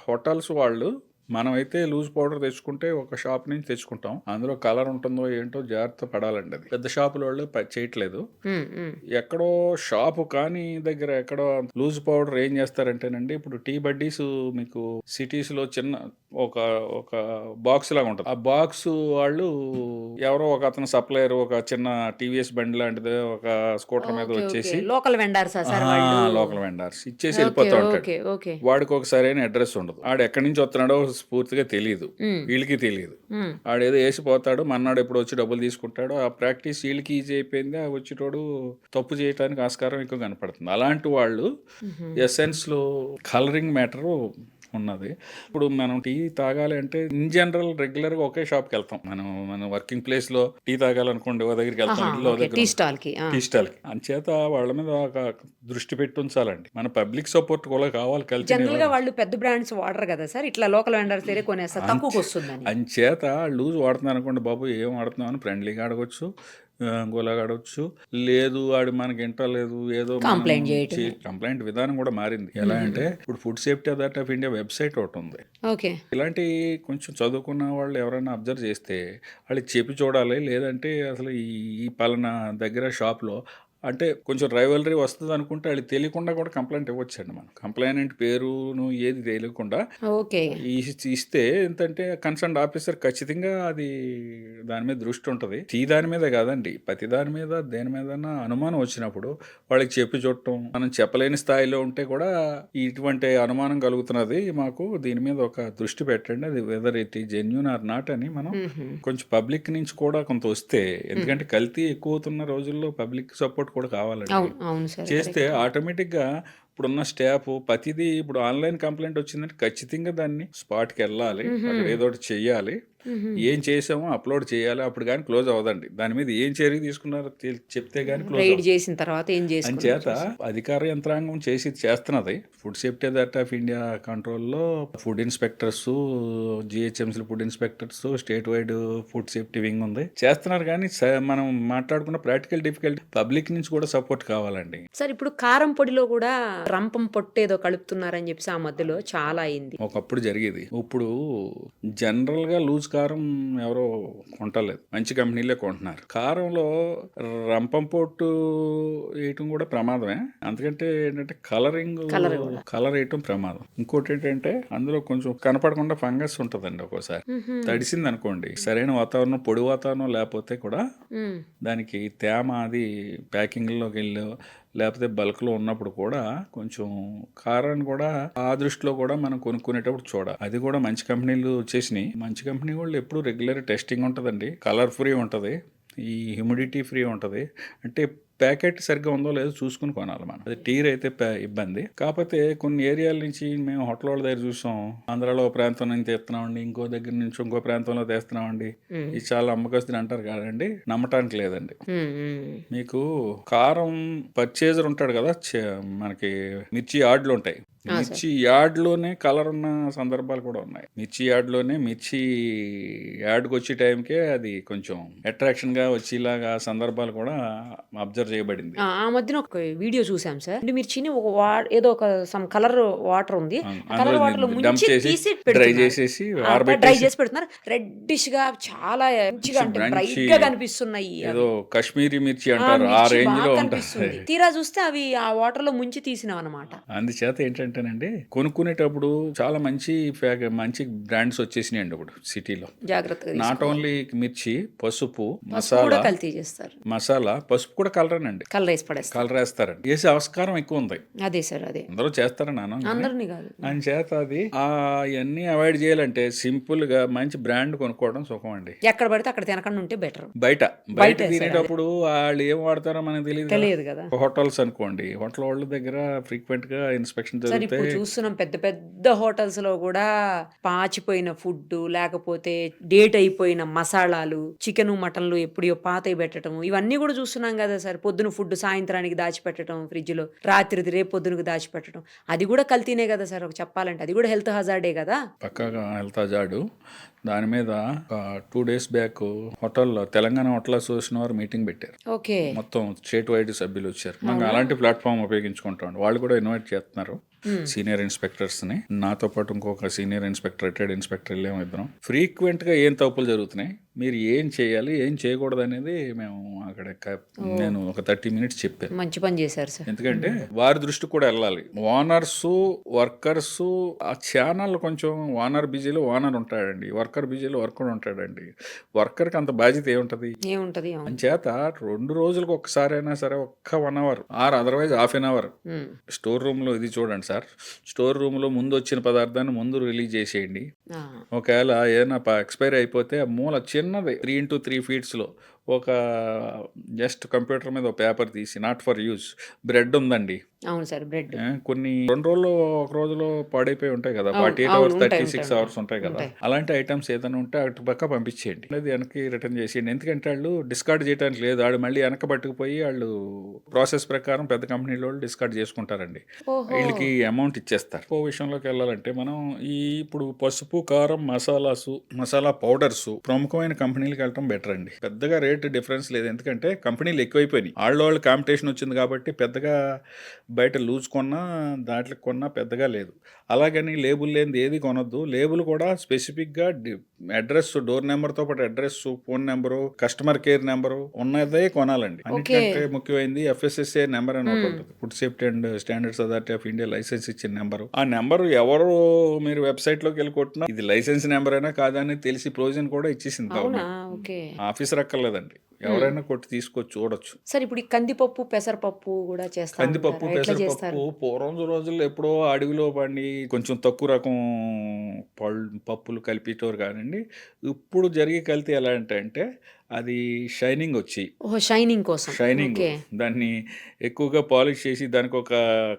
హోటల్స్ వాళ్ళు, మనమైతే లూజ్ పౌడర్ తెచ్చుకుంటే ఒక షాప్ నుంచి తెచ్చుకుంటాం, అందులో కలర్ ఉంటుందో ఏంటో జాగ్రత్త పడాలండి. అది పెద్ద షాపుల వాళ్ళు చేయట్లేదు. ఎక్కడో షాపు కానీ దగ్గర ఎక్కడో లూజ్ పౌడర్ ఏం చేస్తారంటేనండి, ఇప్పుడు టీ బడ్డీస్ మీకు సిటీస్ లో చిన్న ఒక ఒక బాక్స్ లాగా ఉంటుంది. ఆ బాక్స్ వాళ్ళు ఎవరో ఒక అతను సప్లయర్ ఒక చిన్న టీవీఎస్ బండి లాంటిది ఒక స్కూటర్ మీద వచ్చేసి లోకల్ వెండర్స్ ఇచ్చేసి వెళ్ళిపోతా ఉంటాడు. వాడికి ఒక సరైన అడ్రస్ ఉండదు. ఆడు ఎక్కడి నుంచి వస్తున్నాడో పూర్తిగా తెలియదు, వీళ్ళకి తెలియదు. ఆడేదో వేసిపోతాడు, మన్నాడు ఎప్పుడు వచ్చి డబ్బులు తీసుకుంటాడు. ఆ ప్రాక్టీస్ వీళ్ళకి ఈజీ అయిపోయింది, ఆ వచ్చేటోడు తప్పు చేయడానికి ఆస్కారం ఎక్కువ కనపడుతుంది. అలాంటి వాళ్ళు ఎసెన్స్ లో కలరింగ్ మ్యాటర్ ఉన్నది. ఇప్పుడు మనం టీ తాగాలి అంటే ఇన్ జనరల్ రెగ్యులర్ గా ఒకే షాప్కి వెళ్తాం. మన వర్కింగ్ ప్లేస్ లో టీ తాగాలనుకోండి ఓ దగ్గరికి వెళ్తాం, ఇల్లు టీ స్టాల్కి. అంచేత వాళ్ళ మీద ఒక దృష్టి పెట్టి ఉంచాలండి. మన పబ్లిక్ సపోర్ట్ కూడా కావాలి. జనరల్ గా వాళ్ళు పెద్ద బ్రాండ్స్ వాడరు కదా సార్, ఇట్లా లోకల్ వెండర్స్ దగ్గర కొనేస్తారు, తక్కువకి వస్తుందని. అంచేత లూజ్ వాడుతున్నారు అనుకోండి, బాబు ఏం వాడుతున్నావు అని ఫ్రెండ్లీగా అడగొచ్చు, గోలాగా అడగొచ్చు. లేదు వాడు మనకి ఇంటలేదు ఏదో కంప్లైంట్ విధానం కూడా మారింది. ఎలా అంటే ఇప్పుడు food safety authority of India website ఒకటి ఉంది. ఇలాంటి కొంచెం చదువుకున్న వాళ్ళు ఎవరైనా అబ్జర్వ్ చేస్తే వాళ్ళకి చెప్పి చూడాలి. లేదంటే అసలు ఈ పలానా దగ్గర షాప్లో అంటే కొంచెం రైవలరీ వస్తుంది అనుకుంటే వాళ్ళకి తెలియకుండా కూడా కంప్లైంట్ ఇవ్వచ్చండి. మనం కంప్లైనెంట్ పేరును ఏది తెలియకుండా ఇస్తే ఏంటంటే కన్సర్న్ ఆఫీసర్ ఖచ్చితంగా అది దాని మీద దృష్టి ఉంటుంది. దాని మీద కాదండి, ప్రతి దాని మీద దేని మీద అనుమానం వచ్చినప్పుడు వాళ్ళకి చెప్పి చూడటం. మనం చెప్పలేని స్థాయిలో ఉంటే కూడా ఇటువంటి అనుమానం కలుగుతున్నది, మాకు దీని మీద ఒక దృష్టి పెట్టండి, అది వెదర్ ఇట్ ఈ జెన్యూన్ ఆర్ నాట్ అని మనం కొంచెం పబ్లిక్ నుంచి కూడా కొంత వస్తే, ఎందుకంటే కల్తీ ఎక్కువ అవుతున్న రోజుల్లో పబ్లిక్ సపోర్ట్ కూడా కావాలండి. చేస్తే ఆటోమేటిక్ గా ఇప్పుడున్న స్టాఫ్ ప్రతిదీ, ఇప్పుడు ఆన్లైన్ కంప్లైంట్ వచ్చిందంటే ఖచ్చితంగా దాన్ని స్పాట్కి వెళ్ళాలి, అక్కడ ఏదో ఒకటి చెయ్యాలి, ఏం చేసామో అప్లోడ్ చేయాలి. అప్పుడు కానీ క్లోజ్ అవ్వదండి. దాని మీద ఏం చర్య తీసుకున్నారో చెప్తే గానీ క్లోజ్ చేసిన తర్వాత అంచేత అధికార యంత్రాంగం చేస్తున్నది. Food safety authority of India కంట్రోల్లో food inspectors, GHMC food inspectors, state wide food safety wing ఉంది, చేస్తున్నారు. కానీ మనం మాట్లాడుకున్న ప్రాక్టికల్ డిఫికల్టీ పబ్లిక్ నుంచి కూడా సపోర్ట్ కావాలండి. సార్ ఇప్పుడు కారం పొడిలో కూడా రంపం పొట్టు ఏదో కలుపుతున్నారని చెప్పి ఆ మధ్యలో చాలా అయింది. ఒకప్పుడు జరిగేది. ఇప్పుడు జనరల్ గా లూజ్ కారం ఎవరో కొంటలేదు, మంచి కంపెనీలే కొంటున్నారు. కారంలో రంపం పొట్టు వేయటం కూడా ప్రమాదమే. అందుకంటే ఏంటంటే కలర్ వేయటం ప్రమాదం. ఇంకోటి ఏంటంటే అందులో కొంచెం కనపడకుండా ఫంగస్ ఉంటదండి. ఒక్కోసారి తడిసింది అనుకోండి, సరైన వాతావరణం పొడి వాతావరణం లేకపోతే కూడా దానికి తేమ అది ప్యాకింగ్ లోకి వెళ్ళి లేకపోతే బల్క్లో ఉన్నప్పుడు కూడా కొంచెం కారాన్ని కూడా ఆ దృష్టిలో కూడా మనం కొనుక్కునేటప్పుడు చూడాలి. అది కూడా మంచి కంపెనీలు వచ్చేసినాయి. మంచి కంపెనీ వాళ్ళు ఎప్పుడు రెగ్యులర్ టెస్టింగ్ ఉంటుందండి, కలర్ ఫ్రీ ఉంటుంది, ఈ హ్యూమిడిటీ ఫ్రీ ఉంటుంది. అంటే ప్యాకెట్ సరిగ్గా ఉందో లేదో చూసుకుని కొనాలి మనం. అది టీర్ అయితే ఇబ్బంది. కాకపోతే కొన్ని ఏరియాల నుంచి మేము హోటల్ వాళ్ళ దగ్గర చూసాం, ఆంధ్రాలో ప్రాంతం నుంచి తెస్తున్నామండి, ఇంకో దగ్గర నుంచి ఇంకో ప్రాంతంలో తెస్తున్నామండి, ఇది చాలా అమ్మకస్తుని అంటారు కాదండి, నమ్మటానికి లేదండి. మీకు కారం పర్చేజర్ ఉంటాడు కదా, మనకి మిర్చి యార్డ్లు ఉంటాయి, మిర్చి యార్డ్లోనే కలర్ ఉన్న సందర్భాలు కూడా ఉన్నాయి. మిర్చి యార్డ్లోనే మిర్చి యార్డ్కి వచ్చే టైంకే అది కొంచెం అట్రాక్షన్ గా వచ్చేలాగా సందర్భాలు కూడా అబ్జర్వ్ చేయబడింది. ఆ మధ్యన ఒక వీడియో చూసాం సార్, మిర్చిని ఏదో ఒక సమ్ కలర్ వాటర్ ఉంది, కలర్ వాటర్ లో ముంచి తీసి డ్రై చేసేసి పెడుతున్నారు. రెడ్డిష్ గా చాలా మంచిగా బ్రైట్ గా కనిపిస్తున్నాయి. ఏదో కాశ్మీరీ మిర్చి అంటారు, ఆ రేంజ్ లో ఉంటుంది. తీరా చూస్తే అవి ఆ వాటర్ లో ముంచి తీసినాం అన్నమాట. అందుచేత ఏంటంటే ఏంటంటేనండి, కొనుక్కునేటప్పుడు చాలా మంచి బ్రాండ్స్ వచ్చేసినాయండి ఇప్పుడు సిటీలో. జాగ్రత్తగా నాట్ తీసుకోవాలి. ఓన్లీ మిర్చి, పసుపు, పసుపు కూడా మసాలా, కల్తీ చేస్తారు. పసుపు కూడా కలరేనండి. కలర్ వేసి పడేస్తారు. కలర్ వేస్తారండి. వేసే ఆస్కారం ఎక్కువ ఉంది. అదే సార్, అదే. అందరూ చేస్తారని అనం కానీ అందరినీ కాదు. ఆయన చేత అది అవన్నీ అవాయిడ్ చేయాలంటే సింపుల్ గా మంచి బ్రాండ్ కొనుక్కోవడం సుఖం అండి. ఎక్కడ పడితే అక్కడ తినకుండా ఉంటే బెటర్. బయట బయట తినేటప్పుడు వాళ్ళు ఏం వాడతారో మనకు తెలియదు కదా. హోటల్స్ అనుకోండి, హోటల్ వాళ్ళ దగ్గర ఫ్రీక్వెంట్ గా ఇన్స్పెక్షన్ సార్ ఇప్పుడు జరుగుతాయి. చూస్తున్నాం పెద్ద పెద్ద హోటల్స్ లో కూడా పాచిపోయిన ఫుడ్, లేకపోతే డేట్ అయిపోయిన మసాలాలు, చికెన్ మటన్లు ఎప్పుడో పాతవి పెట్టడం, ఇవన్నీ కూడా చూస్తున్నాం కదా సార్. పొద్దున ఫుడ్ సాయంత్రానికి దాచిపెట్టడం ఫ్రిడ్జ్ లో, రాత్రిది రేపు పొద్దునకు దాచిపెట్టడం, అది కూడా కల్తీనే కదా సార్. ఒక చెప్పాలంటే అది కూడా హెల్త్ హజార్డే కదా. పక్కాగా హెల్త్ హజార్డు. దాని మీద 2 days బ్యాక్ హోటల్లో తెలంగాణ హోటల్ అసోసియేషన్ వారు మీటింగ్ పెట్టారు. ఓకే. మొత్తం స్టేట్ వైడ్ సభ్యులు వచ్చారు. మనం అలాంటి ప్లాట్ఫామ్ ఉపయోగించుకుంటాం. వాళ్ళు కూడా ఇన్వైట్ చేస్తున్నారు సీనియర్ ఇన్స్పెక్టర్స్ ని. నాతో పాటు ఇంకొక సీనియర్ ఇన్స్పెక్టర్, రిటైర్డ్ ఇన్స్పెక్టర్ వెళ్ళాము ఇద్దరం. ఫ్రీక్వెంట్ గా ఏం తప్పులు జరుగుతున్నాయి, మీరు ఏం చేయాలి, ఏం చేయకూడదు అనేది మేము అక్కడ నేను ఒక 30 minutes చెప్పాను. మంచి పని చేశారు సార్. ఎందుకంటే వారి దృష్టి కూడా వెళ్ళాలి. ఓనర్స్, వర్కర్స్, ఆ ఛానల్ కొంచెం ఓనర్ బిజీలో ఓనర్ ఉంటాడండి, వర్కర్ బిజీలో వర్కర్ ఉంటాడండి. వర్కర్కి అంత బాధ్యత ఏముంటది? ఏముంటది? అంచేత 2 రోజులకు ఒక్కసారైనా సరే ఒక్క 1 hour or otherwise ½ an hour store room లో ఇది చూడండి సార్. స్టోర్ రూమ్ లో ముందు వచ్చిన పదార్థాన్ని ముందు రిలీజ్ చేసేయండి. ఒకవేళ ఏదైనా ఎక్స్పైరీ అయిపోతే ఆ మూల చిన్నది 3 into 3 feet లో ఒక జస్ట్ కంప్యూటర్ మీద ఒక పేపర్ తీసి, నాట్ ఫర్ యూజ్. బ్రెడ్ ఉందండి, అవును సార్, బ్రెడ్ కొన్ని 2 రోజులు 1 రోజులో పాడైపోయి ఉంటాయి కదా, 48 hours 36 hours ఉంటాయి కదా. అలాంటి ఐటమ్స్ ఏదైనా ఉంటే అటు పక్క పంపించేయండి, అది వెనక్కి రిటర్న్ చేసేయండి. ఎందుకంటే వాళ్ళు డిస్కార్డ్ చేయడానికి లేదు, వాళ్ళు మళ్ళీ వెనక పట్టుకుపోయి వాళ్ళు ప్రాసెస్ ప్రకారం పెద్ద కంపెనీల వాళ్ళు డిస్కార్డ్ చేసుకుంటారండి. వీళ్ళకి అమౌంట్ ఇచ్చేస్తారు. ఓ విషయంలోకి వెళ్ళాలంటే మనం ఇప్పుడు పసుపు, కారం, మసాలా పౌడర్స్ ప్రముఖమైన కంపెనీలకు వెళ్ళటం బెటర్ అండి. పెద్దగా రేట్ డిఫరెన్స్ లేదు, ఎందుకంటే కంపెనీలు ఎక్కువైపోయినాయి. వాళ్ళు కాంపిటీషన్ వచ్చింది కాబట్టి పెద్దగా బయట లూజ్ కొన్నా దాంట్లో కొన్నా పెద్దగా లేదు. అలాగని లేబుల్ లేనిది ఏది కొనొద్దు. లేబుల్ కూడా స్పెసిఫిక్గా అడ్రస్, డోర్ నెంబర్తో పాటు address, phone number, customer care number ఉన్నదే కొనాలండి. అన్నిటికంటే ముఖ్యమైనది FSSA నెంబర్ అని ఒకటి ఉంటుంది, food safety and standards authority of India licence ఇచ్చిన నెంబరు. ఆ నెంబరు ఎవరు మీరు వెబ్సైట్లోకి వెళ్ళి కొట్టినా ఇది లైసెన్స్ నెంబర్ అయినా కాదని తెలిసి ప్రొవిజన్ కూడా ఇచ్చేసింది గవర్నమెంట్. ఆఫీసర్ అక్కర్లేదండి, ఎవరైనా కొట్టి తీసుకొచ్చి చూడొచ్చు. సార్ ఇప్పుడు ఈ కందిపప్పు, పెసరపప్పు కూడా చేస్తారు. కందిపప్పు, పెసరపప్పు పూర్వం రోజుల్లో ఎప్పుడో అడవిలో పండి కొంచెం తక్కువ రకం పప్పులు కలిపేటోరు కానండి. ఇప్పుడు జరిగే కల్తీ ఎలా అంటే అది షైనింగ్ వచ్చి, షైనింగ్ దాన్ని ఎక్కువగా పాలిష్ చేసి దానికి ఒక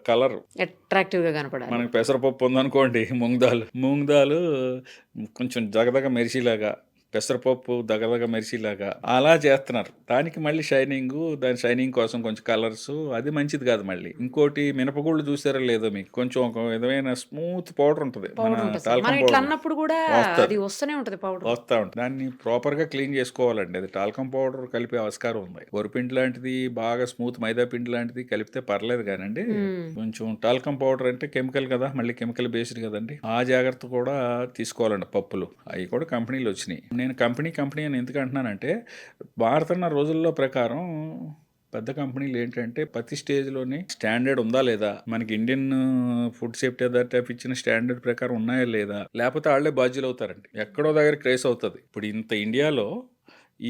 కలర్ అట్రాక్టివ్ గా కనపడాలి. మనకి పెసరపప్పు ఉందనుకోండి, మూంగ్ దాల్ కొంచెం జగదగ మెరిసిలాగా, పెసరపప్పు దగదగ మెరిసిలాగా అలా చేస్తున్నారు. దానికి మళ్ళీ దాని షైనింగ్ కోసం కొంచెం కలర్స్, అది మంచిది కాదు. మళ్ళీ ఇంకోటి మినపగుళ్ళు చూసారో లేదో మీకు, కొంచెం ఒక విధమైన స్మూత్ పౌడర్ ఉంటుంది, వస్తూ ఉంటుంది. దాన్ని ప్రాపర్ గా క్లీన్ చేసుకోవాలండి. అది టాల్కమ్ పౌడర్ కలిపే ఆస్కారం ఉంది. వరిపిండి లాంటిది బాగా స్మూత్ మైదా పిండి లాంటిది కలిపితే పర్లేదు కానండి, కొంచెం టాల్కమ్ పౌడర్ అంటే కెమికల్ కదా, మళ్ళీ కెమికల్ బేస్డ్ కదండి. ఆ జాగ్రత్త కూడా తీసుకోవాలండి. పప్పులు అవి కూడా కంపెనీలు వచ్చినాయి. నేను కంపెనీ అని ఎందుకు అంటున్నానంటే, మారుతున్న రోజుల్లో ప్రకారం పెద్ద కంపెనీలు ఏంటంటే ప్రతి స్టేజ్లోని స్టాండర్డ్ ఉందా లేదా, మనకి ఇండియన్ ఫుడ్ సేఫ్టీ అథారిటీ ఇచ్చిన స్టాండర్డ్ ప్రకారం ఉన్నాయా లేదా, లేకపోతే వాళ్ళే బాధ్యులు అవుతారండి. ఎక్కడో దగ్గర క్రేస్ అవుతుంది. ఇప్పుడు ఇంత ఇండియాలో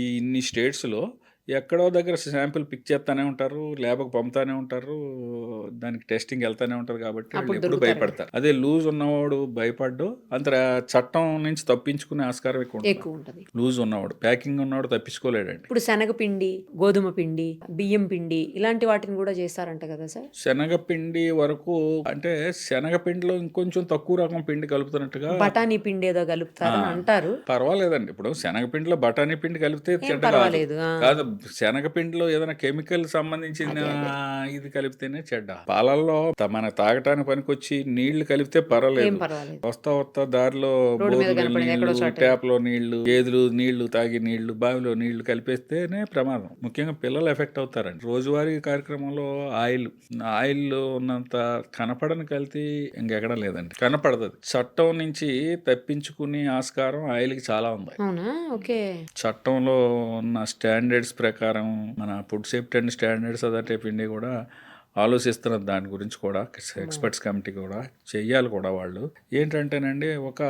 ఇన్ని స్టేట్స్లో ఎక్కడో దగ్గర శాంపిల్ పిక్ చేస్తానే ఉంటారు, ల్యాబ్కి పంపుతానే ఉంటారు, దానికి టెస్టింగ్ వెళ్తానే ఉంటారు. కాబట్టి వాళ్ళు ఎప్పుడు భయపడతారు. అదే లూజ్ ఉన్నవాడు భయపడ్డు, అంత చట్టం నుంచి తప్పించుకునే ఆస్కారం ఎక్కువ ఉంటుంది. లూజ్ ఉన్నవాడు, ప్యాకింగ్ ఉన్నవాడు తప్పించుకోలేడండి. ఇప్పుడు శనగపిండి, గోధుమ పిండి, బియ్యం పిండి ఇలాంటి వాటిని కూడా చేస్తారంట కదా సార్. శనగపిండి వరకు అంటే శనగపిండిలో ఇంకొంచెం తక్కువ రకం పిండి కలుపుతున్నట్టుగా, బఠానీ పిండి ఏదో కలుపుతారని అంటారు. పర్వాలేదండి. ఇప్పుడు శనగపిండిలో బఠానీ పిండి కలిపితే కాదు, శనగపిండిలో ఏదైనా కెమికల్ సంబంధించిన ఇది కలిపితేనే చెడ్డ. పాలల్లో మన తాగటానికి పనికొచ్చి నీళ్లు కలిపితే పర్వాలేదు. వస్తా దారిలో ట్యాప్ లో నీళ్లు, గేదెలు నీళ్లు తాగి నీళ్లు, బావిలో నీళ్లు కలిపేస్తేనే ప్రమాదం. ముఖ్యంగా పిల్లలు ఎఫెక్ట్ అవుతారండి. రోజువారీ కార్యక్రమంలో ఆయిల్ ఉన్నంత కనపడని కల్తీ ఇంకెక్కడా లేదండి, కనపడదు. చట్టం నుంచి తప్పించుకునే ఆస్కారం ఆయిల్కి చాలా ఉంది. చట్టంలో ఉన్న స్టాండర్డ్స్ ప్రకారం మన food safety and standards authority of India కూడా ఆలోచిస్తున్న దాని గురించి కూడా ఎక్స్పర్ట్స్ కమిటీ కూడా చెయ్యాలి కూడా. వాళ్ళు ఏంటంటేనండి, ఒక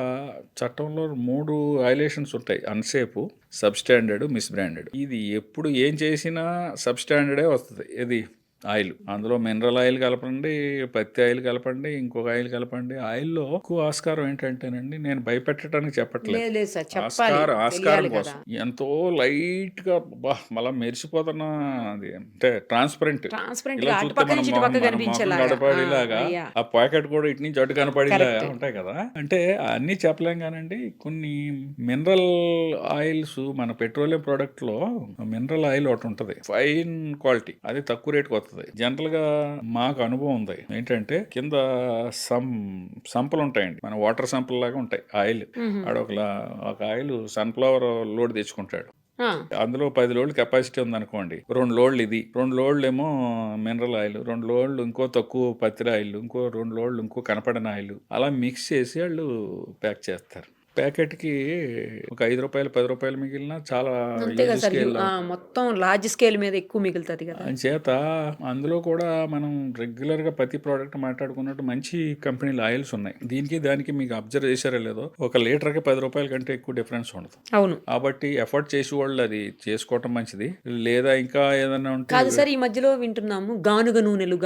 చట్టంలో 3 వైలేషన్స్ ఉంటాయి: అన్సేఫ్, సబ్స్టాండర్డ్, మిస్బ్రాండెడ్. ఇది ఎప్పుడు ఏం చేసినా సబ్స్టాండర్డే వస్తుంది. ఇది ఆయిల్, అందులో మినరల్ ఆయిల్ కలపండి, పత్తి ఆయిల్ కలపండి, ఇంకొక ఆయిల్ కలపండి. ఆయిల్లో ఎక్కువ ఆస్కారం ఏంటంటేనండి, నేను భయపెట్టడానికి చెప్పట్లేదు, లేదు లేదు సార్, చెప్పాలి, ఆస్కారం తెలియాలి కదా. కోసం ఎంతో లైట్ గా మళ్ళా మెరిసిపోతున్న, అది అంటే ట్రాన్స్పరెంట్, ట్రాన్స్పరెంట్ ఇలా గా అటు చూస్తే పక్క నుంచి ఇటు పక్క కనిపించేలాగా. కనపడేలాగా, అయ్యా, ఆ ప్యాకెట్ కూడా ఇటు నుంచి అటు కనపడేలాగా Correct. ఉంటాయి కదా. అంటే అన్ని చెప్పలేం కానండి, కొన్ని మినరల్ ఆయిల్స్, మన పెట్రోలియం ప్రోడక్ట్ లో మినరల్ ఆయిల్ ఒకటి ఉంటది, ఫైన్ క్వాలిటీ, అది తక్కువ రేటుకి వస్తుంది. జనరల్ గా మాకు అనుభవం ఉంది ఏంటంటే, కింద సంపలు ఉంటాయండి, మన వాటర్ సంపల్ లాగా ఉంటాయి ఆయిల్. ఒక ఆయిల్ సన్ఫ్లవర్ లోడ్ తెచ్చుకుంటాడు, అందులో 10 లోడ్లు కెపాసిటీ ఉందనుకోండి, 2 లోడ్లు ఇది, 2 లోడ్లు ఏమో మినరల్ ఆయిల్, 2 లోడ్లు ఇంకో తక్కువ పత్తి ఆయిల్, ఇంకో 2 లోడ్లు ఇంకో కనపడని ఆయిల్, అలా మిక్స్ చేసి వాళ్ళు ప్యాక్ చేస్తారు. ప్యాకెట్కి ఒక 5 రూపాయలు 10 రూపాయలు మిగిలిన చాలా అంతే కదా సార్. మొత్తం లార్జ్ స్కేల్ మీద ఎక్కువ మిగులుతుంది కదా. చేత అందులో కూడా మనం రెగ్యులర్గా ప్రతి ప్రోడక్ట్ మాట్లాడుకున్నట్టు మంచి కంపెనీల ఆయిల్స్ ఉన్నాయి. దీనికి దానికి మీకు అబ్జర్వ్ చేశారో లేదో, 1 లీటర్కి 10 రూపాయల కంటే ఎక్కువ డిఫరెన్స్ ఉండదు. అవును, కాబట్టి ఎఫర్ట్ చేసి వాళ్ళు అది చేసుకోవటం మంచిది. లేదా ఇంకా ఏదైనా ఉంటే కాదు సార్, ఈ మధ్యలో వింటున్నాము గానుగ నూనెలు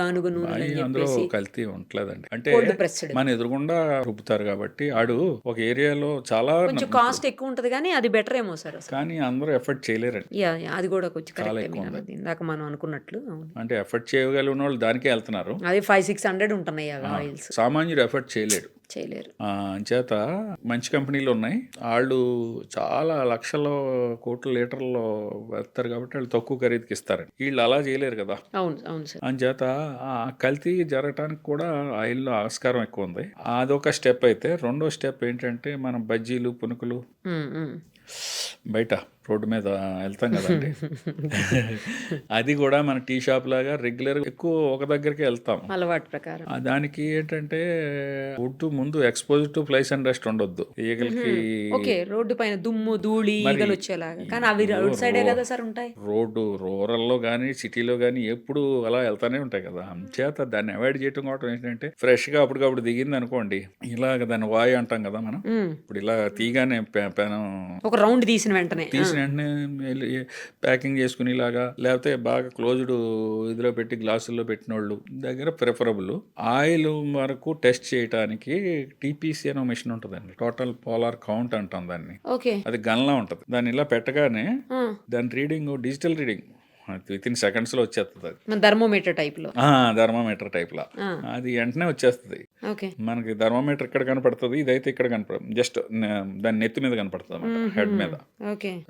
అందులో కల్తీ ఉండలేదండి. అంటే కోల్డ్ ప్రెస్డ్ మన ఎదురుగుండా రుబ్బుతారు కాబట్టి, ఆడు ఒక ఏరియాలో చాలా కొంచెం కాస్ట్ ఎక్కువ ఉంటది, కానీ అది బెటర్ ఏమో సార్. కానీ అందరూ ఎఫర్ట్ చేయలేరండి. అది కూడా కొంచెం కరెక్ట్, ఇందాక మనం అనుకున్నట్లు. అంటే ఎఫర్ట్ చేయగలిగిన వాళ్ళు దానికే వెళ్తున్నారు. అది 500-600 ఉంటున్నాయి ఆయిల్స్. సామాన్యుడు ఎఫర్ట్ చేయలేరు. చేత మంచి కంపెనీలు ఉన్నాయి, వాళ్ళు చాలా లక్షల కోట్ల లీటర్లో వెళ్తారు కాబట్టి వాళ్ళు తక్కువ ఖరీదుకి ఇస్తారు. వీళ్ళు అలా చేయలేరు కదా. అంచేత ఆ కల్తీ జరగటానికి కూడా ఆయిల్లో ఆస్కారం ఎక్కువ ఉంది. అదొక స్టెప్. అయితే రెండో స్టెప్ ఏంటంటే, మనం బజ్జీలు, పునుకులు బయట రోడ్డు మీద వెళ్తాం కదండి, అది కూడా మన టీ షాప్ లాగా రెగ్యులర్ ఎక్కువ ఒక దగ్గరికి వెళ్తాం అలవాటు ప్రకారం. దానికి ఏంటంటే, ఫుడ్ ముందు expose to flies and dust ఉండొద్దు, ఈగలకి. రోడ్డు పైన దుమ్ము ధూళి ఈగలు వచ్చేలాగా. కానీ అవి రోడ్ సైడే కదా సార్ ఉంటాయి. రోడ్డు రూరల్లో కానీ సిటీలో కానీ ఎప్పుడు అలా వెళ్తానే ఉంటాయి కదా. చేత దాన్ని అవాయిడ్ చేయడం కూడా ఏంటంటే, ఫ్రెష్ గా అప్పటికప్పుడు దిగింది అనుకోండి, ఇలాగ దాన్ని వాయు అంటాం కదా మనం. ఇప్పుడు ఇలా తీగానే ఒక రౌండ్ తీసిన వెంటనే ప్యాకింగ్ చేసుకుని ఇలాగా, లేకపోతే బాగా క్లోజ్డ్ ఇదిలో పెట్టి గ్లాసుల్లో పెట్టిన వాళ్ళు దగ్గర ప్రిఫరబుల్. ఆయిల్ వరకు టెస్ట్ చేయడానికి టీపీసీ అనే మిషన్ ఉంటుందండి, టోటల్ పోలార్ కౌంట్ అంటాం దాన్ని. అది గన్లా ఉంటుంది. దాన్ని ఇలా పెట్టగానే దాని reading, digital reading with in seconds లో వచ్చేస్తుంది. అది థర్మోమీటర్ టైప్ లో, అది వెంటనే వచ్చేస్తుంది. మనకి థర్మోమీటర్ ఇక్కడ కనపడుతుంది, ఇదైతే ఇక్కడ కనపడదు, జస్ట్ దాని నెత్తి మీద కనపడుతుంది అన్నమాట, హెడ్ మీద.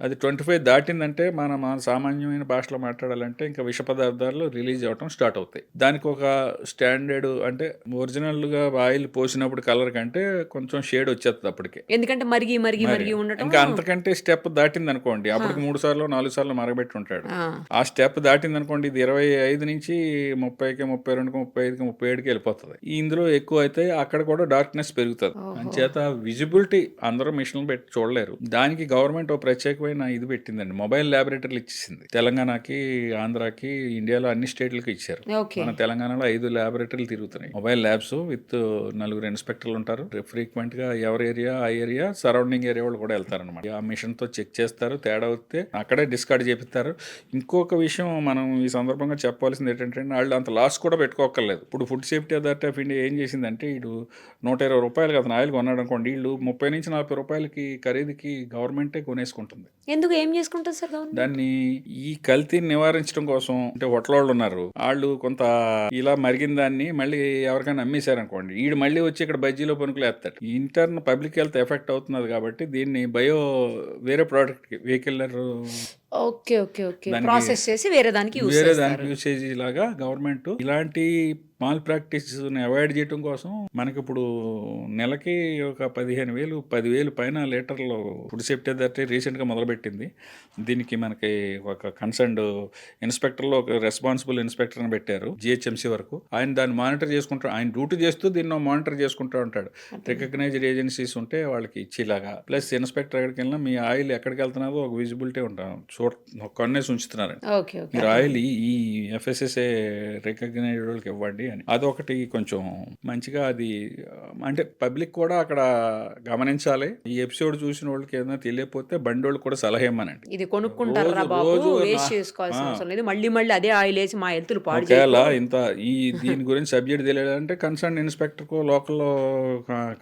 అది 25 దాటిందంటే మన సామాన్యమైన భాషలో మాట్లాడాలంటే ఇంకా విష పదార్థాలు రిలీజ్ అవటం స్టార్ట్ అవుతాయి. దానికి ఒక స్టాండర్డ్, అంటే ఒరిజినల్ గా ఆయిల్ పోసినప్పుడు కలర్ కంటే కొంచెం షేడ్ వచ్చేస్తుంది అప్పటికే, ఎందుకంటే మరిగి ఉండటం. ఇంకా అంతకంటే స్టెప్ దాటింది అనుకోండి, అప్పటికి 3 సార్లు 4 సార్లు మరగబెట్టి ఉంటాడు. ఆ స్టెప్ దాటింది అనుకోండి, ఇది 25 నుంచి 30కి 32కి 35కి 37కి వెళ్ళిపోతుంది. ఇందులో ఎక్కువ అయితే అక్కడ కూడా డార్క్నెస్ పెరుగుతుంది. అంచేత విజిబిలిటీ అందరూ మిషన్లు పెట్టి చూడలేరు. దానికి గవర్నమెంట్ ఒక ప్రత్యేకమైన ఇది పెట్టిందండి, మొబైల్ ల్యాబొరేటరీలు ఇచ్చేసింది. తెలంగాణకి, ఆంధ్రాకి, ఇండియాలో అన్ని స్టేట్లకి ఇచ్చారు. మన తెలంగాణలో 5 ల్యాబొరేటరీలు తిరుగుతున్నాయి, మొబైల్ ల్యాబ్స్ విత్ 4 ఇన్స్పెక్టర్లు ఉంటారు. ఫ్రీక్వెంట్ గా ఎవరి ఏరియా ఆ ఏరియా సరౌండింగ్ ఏరియా వాళ్ళు కూడా వెళ్తారనమాట. ఆ మిషన్ తో చెక్ చేస్తారు, తేడా వస్తే అక్కడే డిస్కార్డ్ చేపిస్తారు. ఇంకొక విషయం మనం ఈ సందర్భంగా చెప్పాల్సింది ఏంటంటే, వాళ్ళు అంత లాస్ కూడా పెట్టుకోకర్లేదు. ఇప్పుడు food safety authority of India ఏం చేసిందంటే, వీడు 120 రూపాయలు అతను ఆయిల్ కొన్నాడు అనుకోండి, వీళ్ళు 30 నుంచి 40 రూపాయలకి ఖరీదుకి గవర్నమెంటే కొనేసుకుంటుంది. ఎందుకు, ఏం చేసుకుంటారు సార్ దాన్ని? ఈ కల్తీని నివారించడం కోసం. అంటే హోటల్ ఉన్నారు, వాళ్ళు కొంత ఇలా మరిగిన దాన్ని మళ్ళీ ఎవరికైనా అమ్మేశారనుకోండి, వీడు మళ్ళీ వచ్చి ఇక్కడ బజ్జీలో పనుకులు వేస్తాడు. ఇంటర్న్ పబ్లిక్ హెల్త్ ఎఫెక్ట్ అవుతున్నది కాబట్టి దీన్ని వేరే ప్రోడక్ట్ కి వెహికలర్ ప్రాసెస్ చేసి వేరే దానికి యూసేజ్ లాగా గవర్నమెంట్ ఇలాంటి మాల్ ప్రాక్టీస్ని అవాయిడ్ చేయడం కోసం మనకి ఇప్పుడు నెలకి ఒక 15,000 10,000 పైన లీటర్లు ఫుడ్ సేఫ్టీ అథారిటీ రీసెంట్గా మొదలుపెట్టింది. దీనికి మనకి ఒక కన్సర్న్డ్ ఇన్స్పెక్టర్లో ఒక రెస్పాన్సిబుల్ ఇన్స్పెక్టర్ని పెట్టారు జిహెచ్ఎంసీ వరకు. ఆయన దాన్ని మానిటర్ చేసుకుంటారు. ఆయన డ్యూటీ చేస్తూ దీన్ని మానిటర్ చేసుకుంటూ ఉంటాడు. రికగ్నైజ్డ్ ఏజెన్సీస్ ఉంటే వాళ్ళకి ఇచ్చేలాగా. ప్లస్ ఇన్స్పెక్టర్ ఎక్కడికి వెళ్ళినా మీ ఆయిల్ ఎక్కడికి వెళ్తున్నదో ఒక విజిబిలిటీ ఉంటాం కొన్నేసి ఉంచుతున్నారు. మీరు ఆయిల్ ఈ ఎఫ్ఎస్ఎస్ఏ రికగ్నైజ్డ్ వాళ్ళకి ఇవ్వండి అని. అదొకటి కొంచెం మంచిగా అది అంటే పబ్లిక్ కూడా అక్కడ గమనించాలి. ఈ ఎపిసోడ్ చూసిన వాళ్ళకి ఏదైనా తెలియకపోతే బండి వాళ్ళు కూడా సలహా ఇవ్వమనండి. ఇది కొనుక్కుంటారా బాబు, వేస్ట్ చేసుకోవాల్సిన అవసరం లేదు, మళ్ళీ మళ్ళీ అదే ఆయిల్ వేసి మా హెల్త్లు పాడు ఒకవేళ ఇంత దీని గురించి సబ్జెక్ట్ తెలియాలంటే కన్సర్న్ ఇన్స్పెక్టర్కు లోకల్లో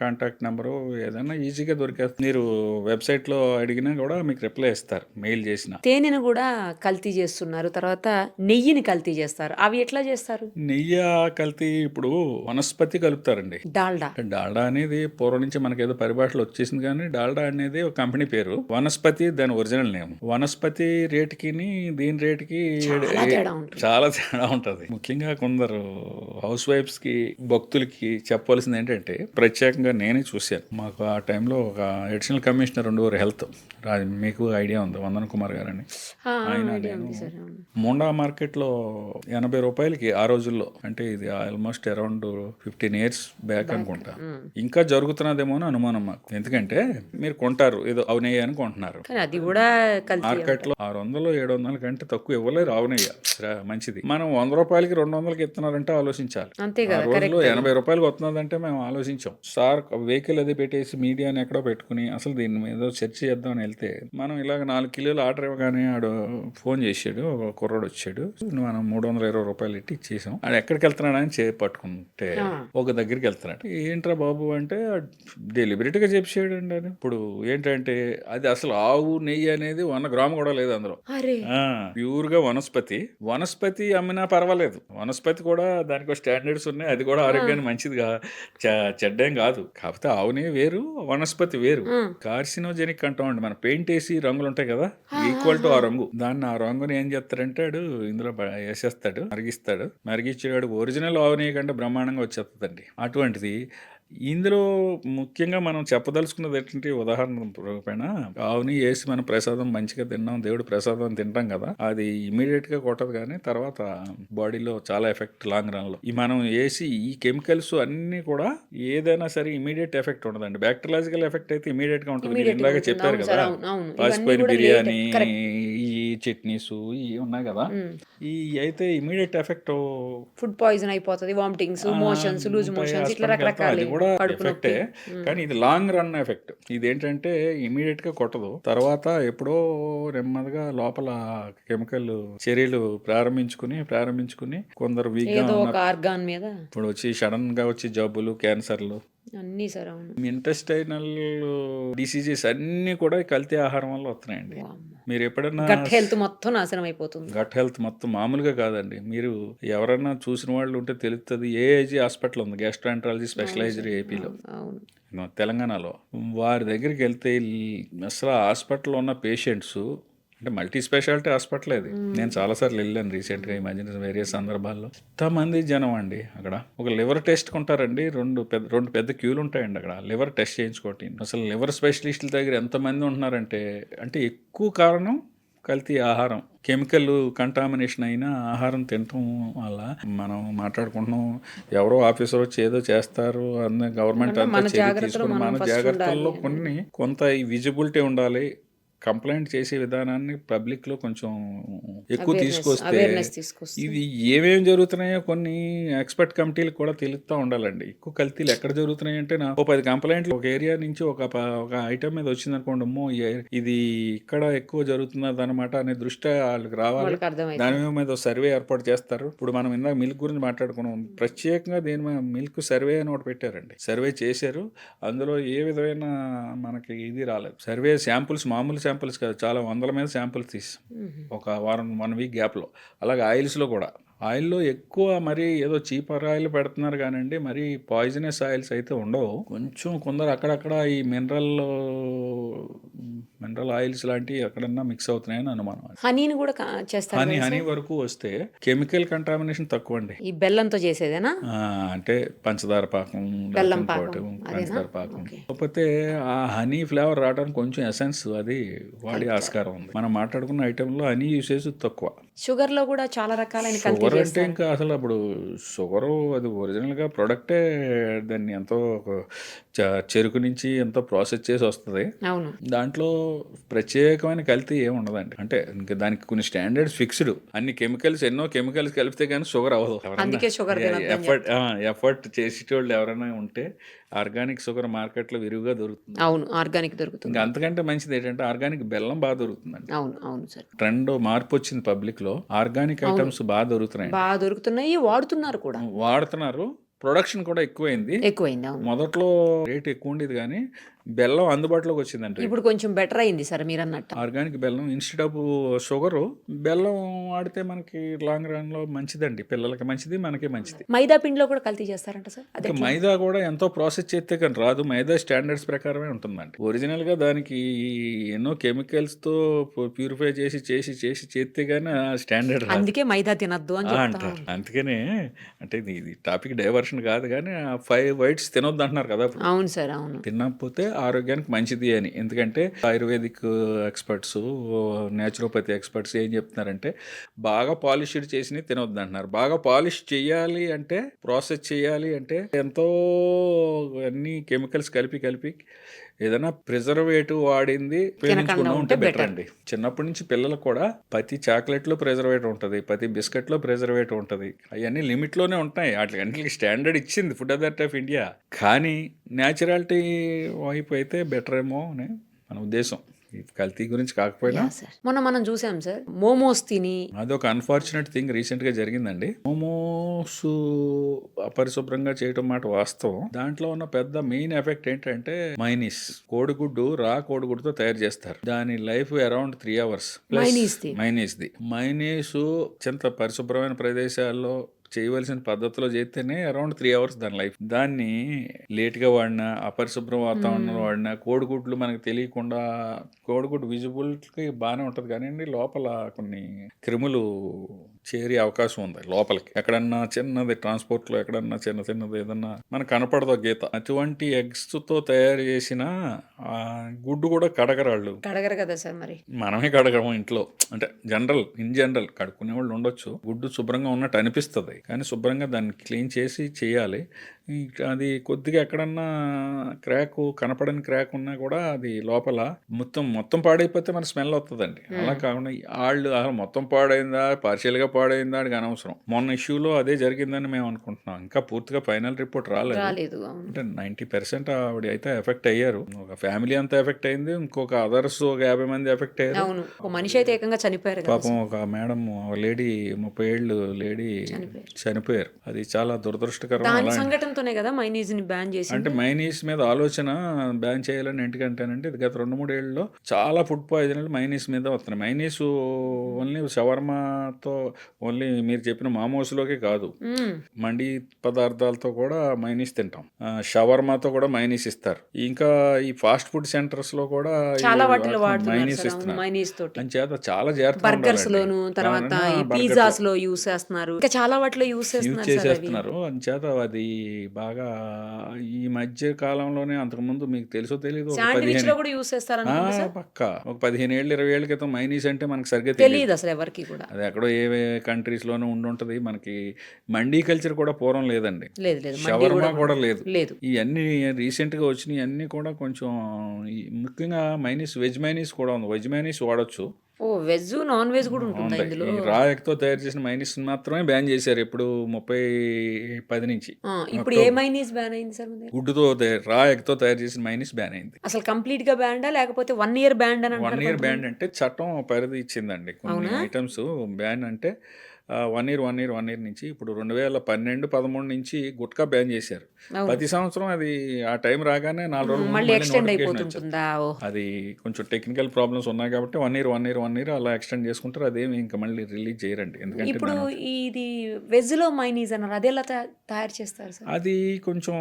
కాంటాక్ట్ నెంబరు ఏదైనా ఈజీగా దొరికేస్తుంది. మీరు వెబ్సైట్లో అడిగినా కూడా మీకు రిప్లై ఇస్తారు మెయిల్ చేసిన. తేనెను కూడా కల్తీ చేస్తున్నారు, తర్వాత నెయ్యిని కల్తీ చేస్తారు. అవి ఎట్లా చేస్తారు? నెయ్యి కల్తీ ఇప్పుడు వనస్పతి కలుపుతారండి. డాల్డా అనేది పూర్వం నుంచి మనకి ఏదో పరిభాషలో వచ్చేసింది, కానీ డాల్డా అనేది ఒక కంపెనీ పేరు. వనస్పతి దాని ఒరిజినల్ నేమ్. వనస్పతి రేటుకి దీని రేటుకి చాలా తేడా ఉంటుంది. ముఖ్యంగా కొందరు హౌస్ వైఫ్స్ కి భక్తులకి చెప్పవలసింది ఏంటంటే, ప్రత్యేకంగా నేనే చూశాను. మాకు ఆ టైంలో ఒక అడిషనల్ కమిషనర్ ఉండేవారు హెల్త్, మీకు ఐడియా ఉంది, వందన్ కుమార్ గారని. ఆయన మోండా మార్కెట్లో 80 రూపాయలకి ఆ రోజుల్లో, అంటే ఇది ఆల్మోస్ట్ అరౌండ్ 15 years బ్యాక్ అనుకుంటా, ఇంకా జరుగుతున్నదేమో అని అనుమానం మాకు. ఎందుకంటే మీరు కొంటారు ఏదో ఆవునెయ్య అని కొంటున్నారు, అది కూడా మార్కెట్లో 600-700 కంటే తక్కువ ఇవ్వలేరు ఆవునెయ్య మంచిది. మనం 100 రూపాయలకి 200కి ఇస్తున్నారంటే ఆలోచించాలి. ఆ రోజులో 80 రూపాయలకి వస్తున్నదంటే మేము ఆలోచించాం. సార్ వెహికల్ అది పెట్టేసి మీడియాని ఎక్కడో పెట్టుకుని అసలు దీని మీద చర్చ చేద్దామని వెళ్తే, మనం ఇలాగ 4 కిలోలు ఆర్డర్ ఇవ్వగానే ఆడు ఫోన్ చేసాడు, ఒక కుర్రాడు వచ్చాడు, మనం 320 రూపాయలు ఇట్టి ఇచ్చేసాం. ఆడు ఎక్కడికి వెళ్తున్నాడని పట్టుకుంటే ఒక దగ్గరికి వెళ్తున్నాడు. ఏంట్రా బాబు అంటే డెలిబరేట్గా చెప్పాడు అండి. ఇప్పుడు ఏంటంటే అది అసలు ఆవు నెయ్యి అనేది 1 గ్రాము కూడా లేదు అందులో, ప్యూర్ గా వనస్పతి అమ్మినా పర్వాలేదు. వనస్పతి కూడా దానికి స్టాండర్డ్స్ ఉన్నాయి, అది కూడా ఆరోగ్యానికి మంచిదిగా చెడ్డేం కాదు. కాకపోతే ఆవు నెయ్యి వేరు, వనస్పతి వేరు. కార్సినోజెనిక్ అంటామండి. మన పెయింట్ వేసి రంగులు ఉంటాయి కదా, ఈక్వల్ టు ఆ రంగు, దాన్ని ఆ రంగుని ఏం చేస్తారంటే ఇందులో వేసేస్తాడు, మరిగించాడు. ఒరిజినల్ ఆవు నెయ్యి కంటే బ్రహ్మాండంగా వచ్చేస్తుందండి. అటువంటిది ఇందులో ముఖ్యంగా మనం చెప్పదలుచుకున్నది ఏంటంటే, ఉదాహరణ పైన ఆవుని వేసి మనం ప్రసాదం మంచిగా తిన్నాం, దేవుడి ప్రసాదం తింటాం కదా, అది ఇమీడియట్ గా కొట్టదు, కానీ తర్వాత బాడీలో చాలా ఎఫెక్ట్ లాంగ్ రన్ లో. ఈ మనం వేసి ఈ కెమికల్స్ అన్ని కూడా ఏదైనా సరే ఇమీడియట్ ఎఫెక్ట్ ఉండదండి. బ్యాక్టీరియాలజికల్ ఎఫెక్ట్ అయితే ఇమీడియట్ గా ఉంటుంది. మీరు ఇందాక చెప్పారు కదా, పాసిపోయిన బిర్యానీ, ఈ చట్నీస్ ఇవి ఉన్నాయి కదా, ఈ అయితే ఇమీడియట్ ఎఫెక్ట్, ఫుడ్ పాయిజన్ అయిపోతుంది, వామిటింగ్స్, మోషన్స్, లూజ్ మోషన్స్, ఇట్లా రకరకాల ఎఫెక్టే. కానీ ఇది లాంగ్ రన్ ఎఫెక్ట్. ఇదేంటంటే ఇమీడియట్ గా కొట్టదు, తర్వాత ఎప్పుడో నెమ్మదిగా లోపల కెమికల్ చర్యలు ప్రారంభించుకుని కొందరు వీక్ గా ఆర్గాన్ మీద ఇప్పుడు వచ్చి సడన్ గా వచ్చి జబ్బులు, క్యాన్సర్లు, అన్ని ఇంటెస్టైనల్ డిసీజెస్ అన్ని కూడా కల్తీ ఆహారం వల్ల వస్తున్నాయండి. మీరు ఎప్పుడన్నా గట్ హెల్త్ మొత్తం నాశనం అయిపోతుంది. గట్ హెల్త్ మొత్తం మామూలుగా కాదండి. మీరు ఎవరన్నా చూసిన వాళ్ళు ఉంటే తెలుస్తుంది. ఏఐజీ హాస్పిటల్ ఉంది, గ్యాస్ట్రాంట్రాలజీ స్పెషలైజ్డ్ ఏపీలో, తెలంగాణలో. వారి దగ్గరికి వెళ్తే అసలు హాస్పిటల్లో ఉన్న పేషెంట్స్, అంటే మల్టీ స్పెషాలిటీ హాస్పిటల్ అది. నేను చాలాసార్లు వెళ్ళాను రీసెంట్గా, ఈ మధ్యన వేరియస్ సందర్భాల్లో. ఎంతమంది జనం అండి అక్కడ. ఒక లివర్ టెస్ట్ కొంటారండి, రెండు పెద్ద క్యూలు ఉంటాయండి అక్కడ లివర్ టెస్ట్ చేయించుకోవటం. అసలు లివర్ స్పెషలిస్టుల దగ్గర ఎంతమంది ఉంటున్నారంటే, అంటే ఎక్కువ కారణం కల్తీ ఆహారం, కెమికల్ కంటామినేషన్ అయిన ఆహారం తినటం వల్ల. మనం మాట్లాడుకుంటున్నాం, ఎవరో ఆఫీసర్ వచ్చి ఏదో చేస్తారు అన్న, గవర్నమెంట్ అంతా తీసుకుని మన జాగ్రత్తల్లో కొంత ఈ విజిబిలిటీ ఉండాలి. కంప్లైంట్ చేసే విధానాన్ని పబ్లిక్ లో కొంచెం ఎక్కువ తీసుకొస్తే, ఇది ఏమేమి జరుగుతున్నాయో కొన్ని ఎక్స్పర్ట్ కమిటీలకు కూడా తెలుస్తూ ఉండాలండి. ఎక్కువ కల్తీలు ఎక్కడ జరుగుతున్నాయి అంటే, 10 కంప్లైంట్లు ఒక ఏరియా నుంచి ఒక ఐటమ్ మీద వచ్చింది అనుకోండి, ఇది ఇక్కడ ఎక్కువ జరుగుతున్నది అనమాట అనే దృష్టి వాళ్ళకి రావాలి. దాని మీద సర్వే ఏర్పాటు చేస్తారు. ఇప్పుడు మనం ఇందాక మిల్క్ గురించి మాట్లాడుకున్నాం, ప్రత్యేకంగా దీని మీద మిల్క్ సర్వే అని ఒకటి పెట్టారండి. సర్వే చేశారు, అందులో ఏ విధమైన మనకి ఇది రాలేదు. సర్వే శాంపుల్స్, మామూలు శాంపుల్స్ కాదు, చాలా వందల మీద శాంపుల్స్ తీసి ఒక 1 week గ్యాప్లో. అలాగే ఆయిల్స్లో కూడా, ఆయిల్లో ఎక్కువ మరి ఏదో చీపర్ ఆయిల్ పెడుతున్నారు కానండి, మరి పాయిజనస్ ఆయిల్స్ అయితే ఉండవు. కొంచెం కొందరు అక్కడక్కడ ఈ మినరల్ మినరల్ ఆయిల్స్ లాంటివి ఎక్కడన్నా మిక్స్ అవుతున్నాయని అనుమానం. హనీని కూడా చేస్తారు కదా హనీ సార్? వరకు వస్తే కెమికల్ కంటామినేషన్ తక్కువ అండి. ఈ బెల్లంతో చేసేదేనా? అంటే పంచదార పాకం, బెల్లం లేకపోతే పాకం ఇంకోటి అదేనా? పంచదార పాకం. ఓకే. కాకపోతే ఆ హనీ ఫ్లేవర్ రావడానికి కొంచెం ఎసెన్స్ అది వాడి ఆస్కారం ఉంది. మనం మాట్లాడుకున్న ఐటెంలో హనీ యూసేజ్ తక్కువ. షుగర్ లో కూడా చాలా రకాలైన కల్తీ షుగర్ అంటే చేస్తారు. ఇంకా అసలు అప్పుడు షుగరు అది ఒరిజినల్గా ప్రొడక్టే, దాన్ని ఎంతో చెరుకు నుంచి ఎంతో ప్రాసెస్ చేసి వస్తుంది. అవును. దాంట్లో ప్రత్యేకమైన కల్తీ ఏమి ఉండదండి. అంటే ఇంకా దానికి కొన్ని స్టాండర్డ్స్ ఫిక్స్డ్. అన్ని కెమికల్స్, ఎన్నో కెమికల్స్ కలిపితే కానీ షుగర్ అవ్వదు. అందుకే షుగర్ తినొద్దని ఎఫర్ట్ చేసేటోళ్ళు ఎవరైనా ఉంటే ఆర్గానిక్ షుగర్ మార్కెట్లో విరివిగా దొరుకుతుంది. అవును, ఆర్గానిక్ దొరుకుతుంది. ఇంకా అంతకంటే మంచిది ఏంటంటే ఆర్గానిక్ బెల్లం బాగా దొరుకుతుందండి. అవును అవును సార్, ట్రెండ్ మార్పు వచ్చింది పబ్లిక్ లో, ఆర్గానిక్ ఐటమ్స్ బాగా దొరుకుతున్నాయి, బాగా దొరుకుతున్నాయి, వాడుతున్నారు కూడా, వాడుతున్నారు. ప్రొడక్షన్ కూడా ఎక్కువైంది. ఎక్కువైంది. అవును, మొదట్లో రేట్ ఎక్కువ ఉండేది కానీ బెల్లం అందుబాటులోకి వచ్చిందండి. ఇప్పుడు కొంచెం బెటర్ అయింది సార్ మీరు అన్నట్టు. ఆర్గానిక్ బెల్లం ఇన్స్టెడ్ ఆఫ్ షుగరు, బెల్లం వాడితే మనకి లాంగ్ రన్ లో మంచిదండి. పిల్లలకి మంచిది, మనకి మంచిది. మైదా పిండిలో కూడా కల్తీ చేస్తారంట సార్? అదే మైదా కూడా ఎంతో ప్రాసెస్ చేస్తే కానీ రాదు. మైదా స్టాండర్డ్స్ ప్రకారమే ఉంటుందండి. ఒరిజినల్ గా దానికి ఎన్నో కెమికల్స్ తో ప్యూరిఫై చేసి చేసి చేసి చేస్తే గానీ స్టాండర్డ్ రాదు. అందుకే మైదా తినద్దు అని అంటారు. అందుకనే అంటే ఇది టాపిక్ డైవర్షన్ కాదు కానీ 5 వైట్స్ తినొద్దు అంటున్నారు కదా. అవును సార్, అవును. తినకపోతే ఆరోగ్యానికి మంచిది అని. ఎందుకంటే ఆయుర్వేదిక్ ఎక్స్పర్ట్స్, న్యాచురోపతి ఎక్స్పర్ట్స్ ఏం చెప్తున్నారంటే బాగా పాలిష్డ్ చేసినవి తినొద్దు అంటున్నారు. బాగా పాలిష్ చేయాలి అంటే, ప్రాసెస్ చేయాలి అంటే ఎంతో అన్ని కెమికల్స్ కలిపి ఏదైనా ప్రిజర్వేటివ్ వాడింది ఉపయోగించుకున్నా ఉంటే బెటర్ అండి. చిన్నప్పటి నుంచి పిల్లలకు కూడా ప్రతి చాక్లెట్లో ప్రిజర్వేటివ్ ఉంటుంది, ప్రతి బిస్కెట్లో ప్రిజర్వేటివ్ ఉంటుంది. అవన్నీ లిమిట్లోనే ఉంటాయి. వాటికి స్టాండర్డ్ ఇచ్చింది ఫుడ్ అథారిటీ ఆఫ్ ఇండియా. కానీ న్యాచురాలిటీ వైపు అయితే బెటర్ ఏమో అని మన ఉద్దేశం. ఈ కల్తీ గురించి కాకపోయినా మొన్న మనం చూసాం సార్, మోమోస్ తిని అదొక అన్ఫార్చునేట్ థింగ్ రీసెంట్ గా జరిగిందండి. మోమోస్ అపరిశుభ్రంగా చేయటం మాట వాస్తవం. దాంట్లో ఉన్న పెద్ద మెయిన్ ఎఫెక్ట్ ఏంటంటే మైనీస్. కోడిగుడ్డు, రా కోడిగుడ్డుతో తయారు చేస్తారు. దాని లైఫ్ అరౌండ్ 3 hours. మైనీస్ అత్యంత పరిశుభ్రమైన ప్రదేశాల్లో చేయవలసిన పద్ధతిలో చేస్తేనే అరౌండ్ 3 hours దాని లైఫ్. దాన్ని లేట్గా వాడినా, అపరిశుభ్రం వాతావరణంలో వాడినా, కోడిగుడ్లు మనకు తెలియకుండా, కోడిగుడ్డు విజిబుల్కి బాగానే ఉంటుంది కానీ లోపల కొన్ని క్రిములు చేరే అవకాశం ఉంది లోపలికి. ఎక్కడన్నా చిన్నది ట్రాన్స్పోర్ట్లో ఎక్కడన్నా చిన్నది ఏదన్నా మనకు కనపడదో గీత. అటువంటి ఎగ్స్తో తయారు చేసిన గుడ్డు కూడా కడగరాళ్ళు. కడగరు కదా సార్? మరి మనమే కడగము ఇంట్లో. అంటే ఇన్ జనరల్ కడుక్కునే వాళ్ళు ఉండొచ్చు. గుడ్డు శుభ్రంగా ఉన్నట్టు అనిపిస్తుంది కానీ శుభ్రంగా దాన్ని క్లీన్ చేసి చేయాలి. అది కొద్దిగా ఎక్కడన్నా కనపడని క్రాక్ ఉన్నా కూడా అది లోపల మొత్తం పాడైపోతే మన స్మెల్ వస్తుందండి. అలా కాకుండా వాళ్ళు మొత్తం పాడైందా, పార్షియల్గా పాడైందా అని అనవసరం. మొన్న ఇష్యూలో అదే జరిగిందని మేము అనుకుంటున్నాం. ఇంకా పూర్తిగా ఫైనల్ రిపోర్ట్ రాలేదు. అంటే 90% ఆవిడ అయితే ఎఫెక్ట్ అయ్యారు. ఒక ఫ్యామిలీ అంతా ఎఫెక్ట్ అయింది, ఇంకొక అదర్స్ ఒక 50 మంది ఎఫెక్ట్ అయ్యారు. ఒక మనిషి అయితే ఏకంగా చనిపోయారు. పాపం ఒక మేడం, లేడీ 30 ఏళ్ళు లేడీ చనిపోయారు. అది చాలా దురదృష్టకరం. సంఘటనతోనే కదా మైనీస్ ని బ్యాన్ చేసి. అంటే మైనీస్ మీద ఆలోచన బ్యాన్ చేయాలని ఎందుకంటేనంటే ఇది గత 2-3 ఏళ్ళలో చాలా ఫుడ్ పాయిజన్లు మైనీస్ మీద వస్తున్నాయి. మైనీస్ ఓన్లీ షవర్మాతో, ఓన్లీ మీరు చెప్పిన మామోస్లోకే కాదు, మండి పదార్థాలతో కూడా మైనీస్ తింటాం. షవర్మాతో కూడా మైనీస్ ఇస్తారు. ఇంకా ఈ ఫాస్ట్ ఫుడ్ సెంటర్స్ లో కూడా మైనీస్ ఇస్తున్నారు. అంచేత చాలా జాగ్రత్తగా బర్గర్స్ లోను, తర్వాత ఈ పిజ్జాస్ లో యూస్ చేస్తున్నారు, ఇంకా చాలా వాటిలో యూస్ చేస్తున్నారు. అంచేత అది బాగా ఈ మధ్య కాలంలోనే, అంతకుముందు మీకు తెలుసో తెలీదు, పక్క ఒక 15 ఏళ్ళు 20 ఏళ్ళ క్రితం మైనీస్ అంటే మనకు సరిగ్గా తెలియదు అసలు ఎవరికి కూడా. అది ఎక్కడో ఏ కంట్రీస్ లోనూ ఉండుంటది. మనకి మండీ కల్చర్ కూడా పూర్వం లేదండి. షవర్మా కూడా లేదు. ఇవన్నీ రీసెంట్ గా వచ్చినాయి. అన్ని కూడా కొంచెం ముఖ్యంగా మైనీస్, వెజ్ మైనీస్ కూడా ఉంది. వెజ్ మైనీస్ వాడొచ్చు. వెజ్ నాన్ వెజ్ కూడా ఉంటుంది ఇందులో. రా ఎగ్తో తయారు చేసిన మైనీస్ మాత్రమే బ్యాన్ చేశారు ఇప్పుడు 30-10 నుంచి. ఇప్పుడు ఏ మైనీస్ బ్యాన్ అయింది సార్? గుడ్డుతో రా ఎగ్తో తయారు చేసిన మైనీస్ బ్యాన్ అయింది. అసలు కంప్లీట్ గా బ్యాన్ లేకపోతే 1 year బ్యాన్? 1 year బ్యాన్ అంటే చట్టం పరిధి ఇచ్చిందండి. కొన్ని ఐటమ్స్ బ్యాన్ అంటే 1 ఇయర్ నుంచి ఇప్పుడు 2012-13 నుంచి గుట్కా బ్యాన్ చేశారు. అవును. ప్రతి సంవత్సరం అది ఆ టైం రాగానే 4 రోజులు ముందు మళ్ళీ మళ్ళీ ఎక్స్టెండ్ నోటిఫికేషన్ వచ్చేది. అయిపోతుంటుందా? ఓ అది కొంచెం టెక్నికల్ ప్రాబ్లమ్స్ ఉన్నాయి కాబట్టి 1 ఇయర్ అలా ఎక్స్టెండ్ చేసుకుంటారు. అదేమి ఇంకా మళ్ళీ రిలీజ్ చేయరండి. ఎందుకంటే ఇప్పుడు దాని ఇది వెజ్లో మైనీస్ అన్నారు, అది ఎలా తయారు చేస్తారు సార్? అది కొంచెం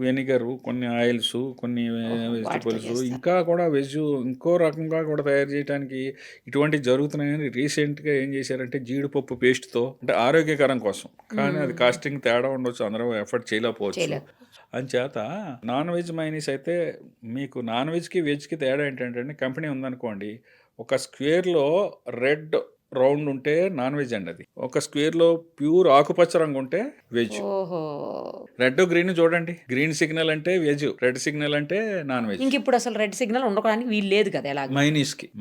వెనిగరు, కొన్ని ఆయిల్స్, కొన్ని వాటితో వెజిటబుల్స్, చేస్తారు. ఇంకా కూడా వెజ్ ఇంకో రకంగా కూడా తయారు చేయడానికి ఇటువంటివి జరుగుతున్నాయని రీసెంట్గా ఏం చేశారంటే జీడిపప్పు పేస్ట్తో, అంటే ఆరోగ్యకరం కోసం, కానీ అది కాస్టింగ్ తేడా ఉండొచ్చు, అందరూ ఎఫర్ట్ చేయలేకపోవచ్చు. అంచేత నాన్ వెజ్ మైనీస్ అయితే మీకు నాన్ వెజ్కి వెజ్కి తేడా ఏంటంటే, కంపెనీ ఉందనుకోండి, ఒక స్క్వేర్లో రెడ్ రౌండ్ ఉంటే నాన్ వెజ్ అండి. అది ఒక స్క్వేర్లో ప్యూర్ ఆకుపచ్చ రంగు ఉంటే వెజ్. ఓహో, రెడ్ గ్రీన్ చూడండి, గ్రీన్ సిగ్నల్ అంటే వెజ్, రెడ్ సిగ్నల్ అంటే నాన్ వెజ్. ఇంక ఇప్పుడు అసలు రెడ్ సిగ్నల్ ఉండడానికి వీలు లేదు కదా ఎలాగ?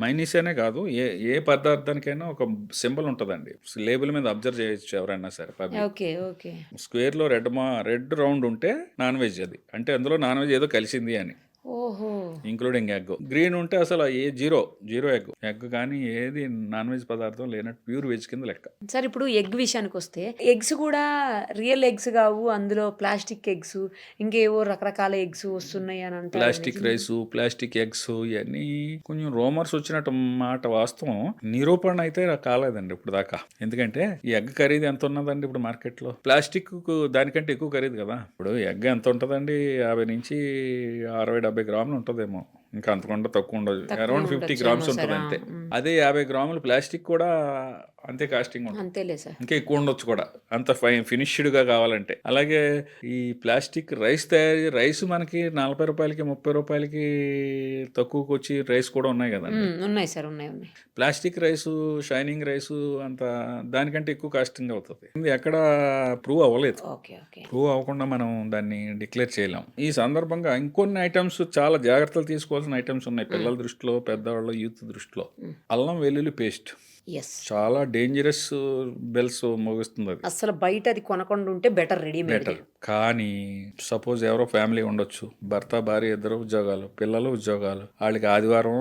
మైనీస్ అనే కాదు, ఏ పదార్థానికైనా ఒక సింబల్ ఉంటుందండి, లేబుల్ మీద అబ్జర్వ్ చేయొచ్చు ఎవరైనా సరే. Okay okay. స్క్వేర్ లో రెడ్ రౌండ్ ఉంటే నాన్ వెజ్, అది అంటే అందులో నాన్ వెజ్ ఏదో కలిసింది అని, ఓహో, ఇంక్లూడింగ్ ఎగ్. గ్రీన్ ఉంటే అసలు జీరో ఎగ్ కానీ ఏది నాన్ వెజ్ పదార్థం లేనట్టు ప్యూర్ వెజ్ కింద లెక్క. సార్ ఇప్పుడు ఎగ్ విషయానికి వస్తే, ఎగ్స్ కూడా రియల్ ఎగ్స్ కావు, అందులో ప్లాస్టిక్ ఎగ్స్, ఇంకేవో రకరకాల ఎగ్స్ వస్తున్నాయి అని అంటారు. ప్లాస్టిక్ రైస్, ప్లాస్టిక్ ఎగ్స్, ఇవన్నీ కొంచెం రోమర్స్ వచ్చినట్టు మాట. వాస్తవం నిరూపణ అయితే కాలేదండి ఇప్పుడు దాకా. ఎందుకంటే ఈ ఎగ్ ఖరీదు ఎంత ఉన్నదండి ఇప్పుడు మార్కెట్లో? ప్లాస్టిక్ దానికంటే ఎక్కువ ఖరీదు కదా. ఇప్పుడు ఎగ్ ఎంత ఉంటుందండి? 50 నుంచి 60-70 గ్రాములు ఉంటుందేమో, ఇంకా అంతకుండా తక్కువ ఉండదు. అరౌండ్ 50 గ్రామ్స్ ఉంటుంది అంతే. అదే 50 గ్రాములు ప్లాస్టిక్ కూడా అంతే కాస్టింగ్ ఉంటుంది, అంతేలే సార్, ఇంకా ఎక్కువ ఉండొచ్చు కూడా, అంత ఫినిష్డ్గా కావాలంటే. అలాగే ఈ ప్లాస్టిక్ రైస్ మనకి 40 రూపాయలకి 30 రూపాయలకి తక్కువకి వచ్చి రైస్ కూడా ఉన్నాయి కదండి. ఉన్నాయి సార్, ఉన్నాయి. ప్లాస్టిక్ రైసు, షైనింగ్ రైసు అంత దానికంటే ఎక్కువ కాస్టింగ్ అవుతుంది. ఇది ఎక్కడ ప్రూవ్ అవ్వలేదు. ప్రూవ్ అవ్వకుండా మనం దాన్ని డిక్లేర్ చేయలేం. ఈ సందర్భంగా ఇంకొన్ని ఐటమ్స్ చాలా జాగ్రత్తలు తీసుకోవాల్సిన ఐటమ్స్ ఉన్నాయి పిల్లల దృష్టిలో, పెద్దవాళ్ళ యూత్ దృష్టిలో. అల్లం వెల్లుల్లి పేస్ట్ చాలా డేంజరస్ బెల్స్ మోగిస్తుంది. అది అసలు బయట అది కొనకుండా ఉంటే బెటర్. కానీ సపోజ్ ఎవరో ఫ్యామిలీ ఉండొచ్చు, భర్త భార్య ఇద్దరు ఉద్యోగాలు, పిల్లలు ఉద్యోగాలు, వాళ్ళకి ఆదివారం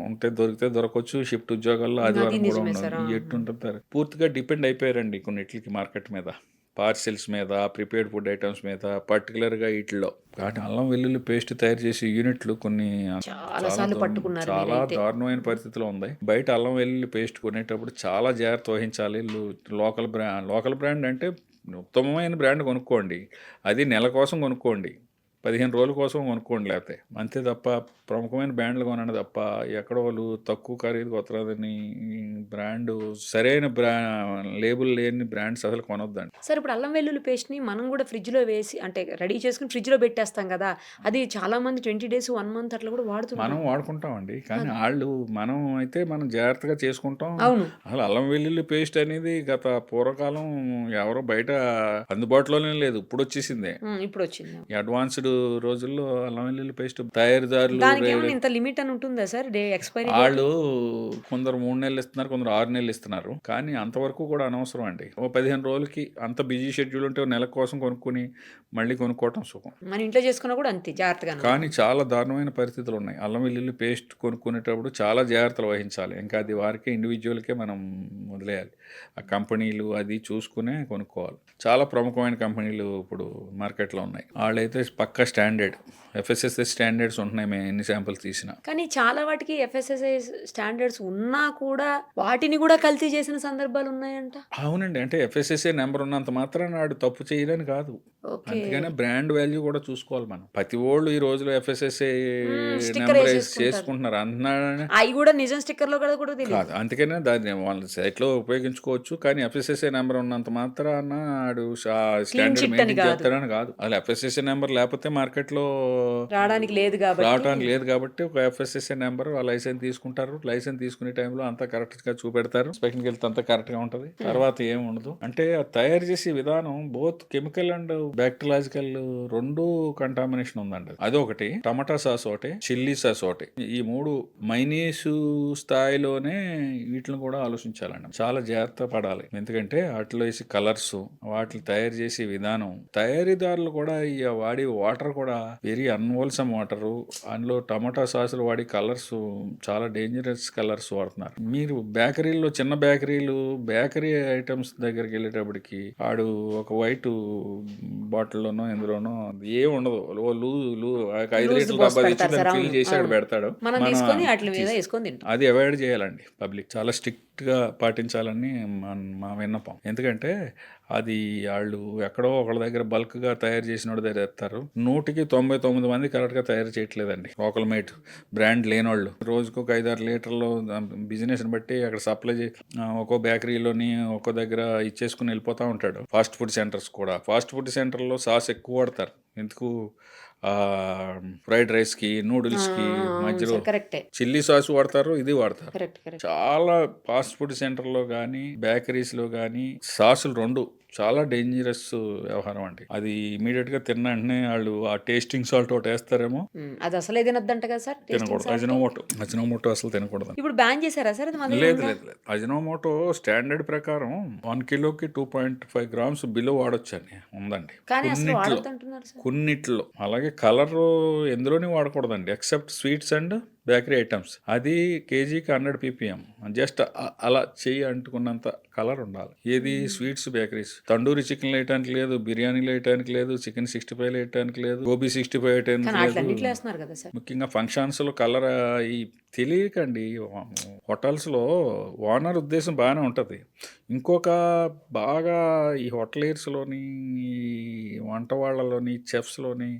ఉంటే దొరికితే దొరకవచ్చు, షిఫ్ట్ ఉద్యోగాల్లో ఆదివారం కూడా ఉండదు. ఎట్టుంటారు, పూర్తిగా డిపెండ్ అయిపోయారండి కొన్నిటికి మార్కెట్ మీద, పార్సిల్స్ మీద, ప్రిపేర్డ్ ఫుడ్ ఐటమ్స్ మీద, పర్టికులర్గా వీటిలో. కానీ అల్లం వెల్లుల్లి పేస్ట్ తయారు చేసే యూనిట్లు కొన్ని చాలా దారుణమైన పరిస్థితిలో ఉంది. బయట అల్లం వెల్లుల్లి పేస్ట్ కొనేటప్పుడు చాలా జాగ్రత్త వహించాలి. లోకల్ బ్రాండ్ అంటే ఉత్తమమైన బ్రాండ్ కొనుక్కోండి, అది నెల కోసం కొనుక్కోండి, 15 రోజుల కోసం కొనుక్కోండి, లేకపోతే అంతే తప్ప ప్రముఖమైన బ్రాండ్లు కొనండి తప్ప ఎక్కడో వాళ్ళు తక్కువ ఖరీదు కొత్తదని బ్రాండ్, సరైన లేబుల్ లేని బ్రాండ్స్ అసలు కొనొద్దండి. సార్ ఇప్పుడు అల్లం వెల్లుల్లి పేస్ట్ని మనం కూడా ఫ్రిడ్జ్లో వేసి, అంటే రెడీ చేసుకుని ఫ్రిడ్జ్లో పెట్టేస్తాం కదా, అది చాలా మంది 20 days 1 month అట్లా కూడా వాడుతున్నారు. మనం వాడుకుంటామండి, కానీ మనం అయితే మనం జాగ్రత్తగా చేసుకుంటాం. అసలు అల్లం వెల్లుల్లి పేస్ట్ అనేది గత పూర్వకాలం ఎవరో బయట అందుబాటులోనే లేదు, ఇప్పుడు వచ్చేసిందే. ఇప్పుడు వచ్చింది. అడ్వాన్స్డ్ రోజుల్లో అల్లం వెల్లుల్లి పేస్ట్ తయారీదారులు ఇంత లిమిట్ అని ఉంటుందా సార్? ఎక్స్పైరీ వాళ్ళు కొందరు 3 నెలలు ఇస్తున్నారు, కొందరు 6 నెలలు ఇస్తున్నారు, కానీ అంతవరకు కూడా అనవసరం అండి. 15 రోజులకి అంత బిజీ షెడ్యూల్ ఉంటే నెల కోసం కొనుక్కొని మళ్ళీ కొనుక్కోవటం సుఖం. మన ఇంట్లో చేసుకున్నా కూడా అంతే జాగ్రత్తగా. కానీ చాలా దారుణమైన పరిస్థితులు ఉన్నాయి. అల్లం వెల్లుల్లి పేస్ట్ కొనుక్కునేటప్పుడు చాలా జాగ్రత్తలు వహించాలి. ఇంకా అది వారికే, ఇండివిజువల్కే మనం వదిలేయాలి. ఆ కంపెనీలు అది చూసుకునే కొనుక్కోవాలి. చాలా ప్రముఖమైన కంపెనీలు ఇప్పుడు మార్కెట్లో ఉన్నాయి. వాళ్ళైతే పక్కా స్టాండర్డ్ FSSAI స్టాండర్డ్స్ ఉంటున్నాయి, మేము ఎన్ని శాంపుల్స్ తీసినా. కానీ చాలా వాటికి FSSAI స్టాండర్డ్స్ ఉన్నా కూడా వాటిని కూడా కల్తీ చేసిన సందర్భాలు ఉన్నాయంట. అవునండి, అంటే FSSAI నెంబర్ ఉన్నంత మాత్రం నాడు తప్పు చేయలేని కాదు. అందుకనే బ్రాండ్ వాల్యూ కూడా చూసుకోవాలి మనం. ప్రతి వాళ్ళు ఈ రోజులో FSSAI నెంబర్ చేసుకుంటున్నారు అంటున్నాడు, అవి కూడా నిజం స్టిక్కర్ లో కూడా కాదు. అందుకనే దాన్ని వాళ్ళ సైట్ లో ఉపయోగించుకోవచ్చు, కానీ FSSAI నెంబర్ ఉన్నంత మాత్రాన ఆడు స్టాండర్డ్ మెయింటైన్ చేస్తాడని కాదు. అలా FSSAI నెంబర్ లేకపోతే మార్కెట్ లో రావడానికి లేదు కాబట్టి ఒక FSSAI నెంబర్ లైసెన్స్ తీసుకుంటారు. లైసెన్స్ తీసుకునే టైంలో అంతా కరెక్ట్ గా చూపెడతారు, ఇన్స్పెక్షన్కి వెళ్తే అంతా కరెక్ట్ గా ఉంటది. తర్వాత ఏమి ఉండదు. అంటే తయారు చేసే విధానం both chemical and bacteriological 2 contamination ఉందండి. అదొకటి, టమాటా సాస్ ఒకటి, చిల్లీ సాస్ ఒకటి. ఈ 3 మైనీసు స్థాయిలోనే వీటిని కూడా ఆలోచించాలండి. చాలా జాగ్రత్త పడాలి. ఎందుకంటే వాటిలో వేసి కలర్స్, వాటిని తయారు చేసే విధానం, తయారీదారులు కూడా ఈ వాడి వాటర్ కూడా వెరీ అన్హోల్సమ్ వాటర్. అందులో టమాటా సాసులు వాడి కలర్స్ చాలా డేంజరస్ కలర్స్ వాడుతున్నారు. మీరు బేకరీలో, చిన్న బేకరీ ఐటమ్స్ దగ్గరికి వెళ్ళేటప్పటికి ఆడు ఒక వైట్ బాటిల్లోనో ఎందులోనో ఏం ఉండదు, లూ 5 లీటర్ల డబ్బా తెచ్చి దాన్ని ఫిల్ చేసి ఆడు పెడతాడు. మనం తీసుకొని వాటి మీద వేసుకొని తింటాం. అది అవాయిడ్ చేయాలండి. పబ్లిక్ చాలా స్ట్రిక్ట్గా పాటించాలని మా విన్నపం. ఎందుకంటే అది వాళ్ళు ఎక్కడో ఒకళ్ళ దగ్గర బల్క్గా తయారు చేసిన వాడి దగ్గర తెస్తారు. 199 మంది కరెక్ట్గా తయారు చేయట్లేదండి. లోకల్ మేడ్ బ్రాండ్ లేనోళ్ళు రోజుకు ఒక 5-6 లీటర్లు బిజినెస్ని బట్టి అక్కడ సప్లై ఒక్కో బేకరీలోని ఒక్కో దగ్గర ఇచ్చేసుకుని వెళ్ళిపోతూ ఉంటాడు. ఫాస్ట్ ఫుడ్ సెంటర్స్ కూడా, ఫాస్ట్ ఫుడ్ సెంటర్లో సాస్ ఎక్కువ వాడతారు. ఎందుకు, ఫ్రైడ్ రైస్కి, నూడిల్స్కి మధ్యలో చిల్లీ సాస్ వాడతారు, ఇది వాడతారు. చాలా ఫాస్ట్ ఫుడ్ సెంటర్లో కానీ బేకరీస్లో కానీ సాసులు 2 చాలా డేంజరస్ వ్యవహారం అండి. అది ఇమీడియట్ గా తిన్న వెంటనే వాళ్ళు ఆ టేస్టింగ్ సాల్ట్ ఒకటి వేస్తారేమో, అది అసలే తినొద్దంట కదా సార్. తినకూడదు. అజినోమోటో అసలు తినకూడదు. ఇప్పుడు బ్యాన్ చేశారా సార్? లేదు. అజినోమోటో స్టాండర్డ్ ప్రకారం 1 కిలోకి 2.5 గ్రామ్స్ బిలో వాడొచ్చు అని ఉందండి కొన్నిట్లో. అలాగే కలర్ ఎందులోని వాడకూడదండి except sweets and bakery items. అది కేజీకి 100 ppm. జస్ట్ అలా చెయ్యి అంటుకున్నంత కలర్ ఉండాలి. ఏది స్వీట్స్, బేకరీస్. తండూరి చికెన్ వేయటానికి లేదు, బిర్యానీలు వేయటానికి లేదు, చికెన్ 65 వేయటానికి లేదు, గోబీ 65 వేయటానికి లేదు. ముఖ్యంగా ఫంక్షన్స్ లో కలర్ ఈ తెలియకండి. హోటల్స్లో ఓనర్ ఉద్దేశం బాగానే ఉంటుంది. ఇంకొక బాగా ఈ హోటలియర్స్లోని, ఈ వంట వాళ్ళలోని, చెఫ్స్లోని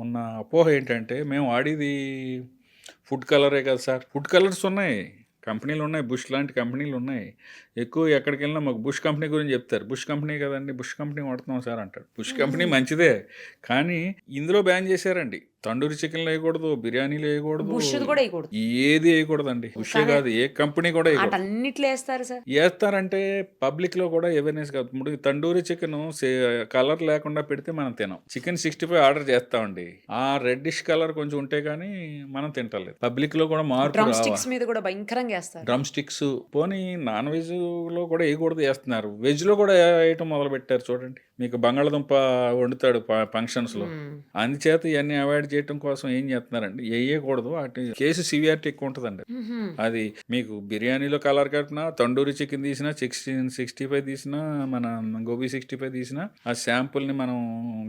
ఉన్న అపోహ ఏంటంటే, మేము వాడేది ఫుడ్ కలరే కదా సార్. ఫుడ్ కలర్స్ ఉన్నాయి, కంపెనీలు ఉన్నాయి, బుష్ లాంటి కంపెనీలు ఉన్నాయి. ఎక్కువ ఎక్కడికి వెళ్ళినా మాకు బుష్ కంపెనీ గురించి చెప్తారు. బుష్ కంపెనీ కదండి, బుష్ కంపెనీ వాడుతున్నాం సార్ అంటాడు. బుష్ కంపెనీ మంచిదే, కానీ ఇందులో బ్యాన్ చేశారండి. తండూరి చికెన్లు వేయకూడదు, బిర్యానీలు వేయకూడదు, ఏది వేయకూడదండి. బుషే కాదు, ఏ కంపెనీ కూడా వేస్తారంటే పబ్లిక్ లో కూడా అవేర్నెస్ కాదు. ఇప్పుడు తండూరి చికెన్ కలర్ లేకుండా పెడితే మనం తినం. చికెన్ 65 ఆర్డర్ చేస్తామండి, ఆ రెడ్డిష్ కలర్ కొంచెం ఉంటే గానీ మనం తింటలేదు. పబ్లిక్ లో కూడా మార్పు రావాలి. డ్రమ్ స్టిక్స్ పోనీ నాన్ వెజ్ లో కూడా వేయకూడదు, వేస్తున్నారు. వెజ్ లో కూడా వేయటం మొదలు పెట్టారు. చూడండి, మీకు బంగాళదుంప వండుతాడు ఫంక్షన్స్ లో, అందుచేత ఇవన్నీ అవాయిడ్ చేయడం కోసం ఏం చేస్తున్నారండి, వేయకూడదు. వాటి కేసు సివియారిటీ ఎక్కువ ఉంటుందండి. అది మీకు బిర్యానీలో కలర్ కట్టినా, తండూరి చికెన్ తీసినా, 65 తీసినా, మన గోబీ 65 తీసినా, ఆ శాంపుల్ ని మనం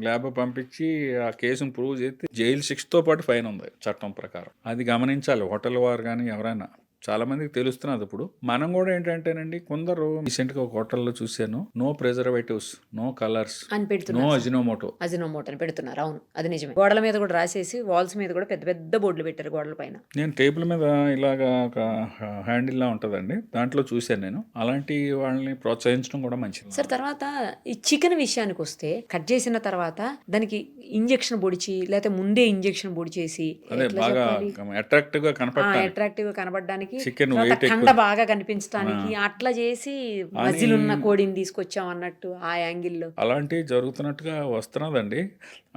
ల్యాబ్ పంపించి ఆ కేసును ప్రూవ్ చేస్తే జైలు 6తో పాటు ఫైన్ ఉంది చట్టం ప్రకారం. అది గమనించాలి హోటల్ వారు కానీ ఎవరైనా. చాలా మందికి తెలుస్తున్నది. ఇప్పుడు మనం కూడా ఏంటంటేనండి, కొందరు రీసెంట్ గా ఒక హోటల్లో చూశాను, no preservatives, no colours, no Ajinomoto అని పెడుతున్నారు. అవును, అది నిజమే. గోడల మీద కూడా రాసేసి, వాల్స్ మీద కూడా పెద్ద పెద్ద బోర్డులు పెట్టారు గోడల పైన. నేను టేబుల్ మీద ఇలాగా ఒక హ్యాండిల్ లా ఉంటదండి, దాంట్లో చూశాను నేను. అలాంటి వాళ్ళని ప్రోత్సహించడం కూడా మంచిది సార్. తర్వాత ఈ చికెన్ విషయానికి వస్తే, కట్ చేసిన తర్వాత దానికి ఇంజెక్షన్ పొడిచి, లేకపోతే ముందే ఇంజెక్షన్ పొడిచేసి బాగా అట్రాక్టివ్ గా కనబడడానికి, కండ బాగా కనిపించడానికి అట్లా చేసి మజిలున్న కోడిని తీసుకొచ్చాం అన్నట్టు ఆ యాంగిల్లో అలాంటివి జరుగుతున్నట్టుగా వస్తున్నదండి.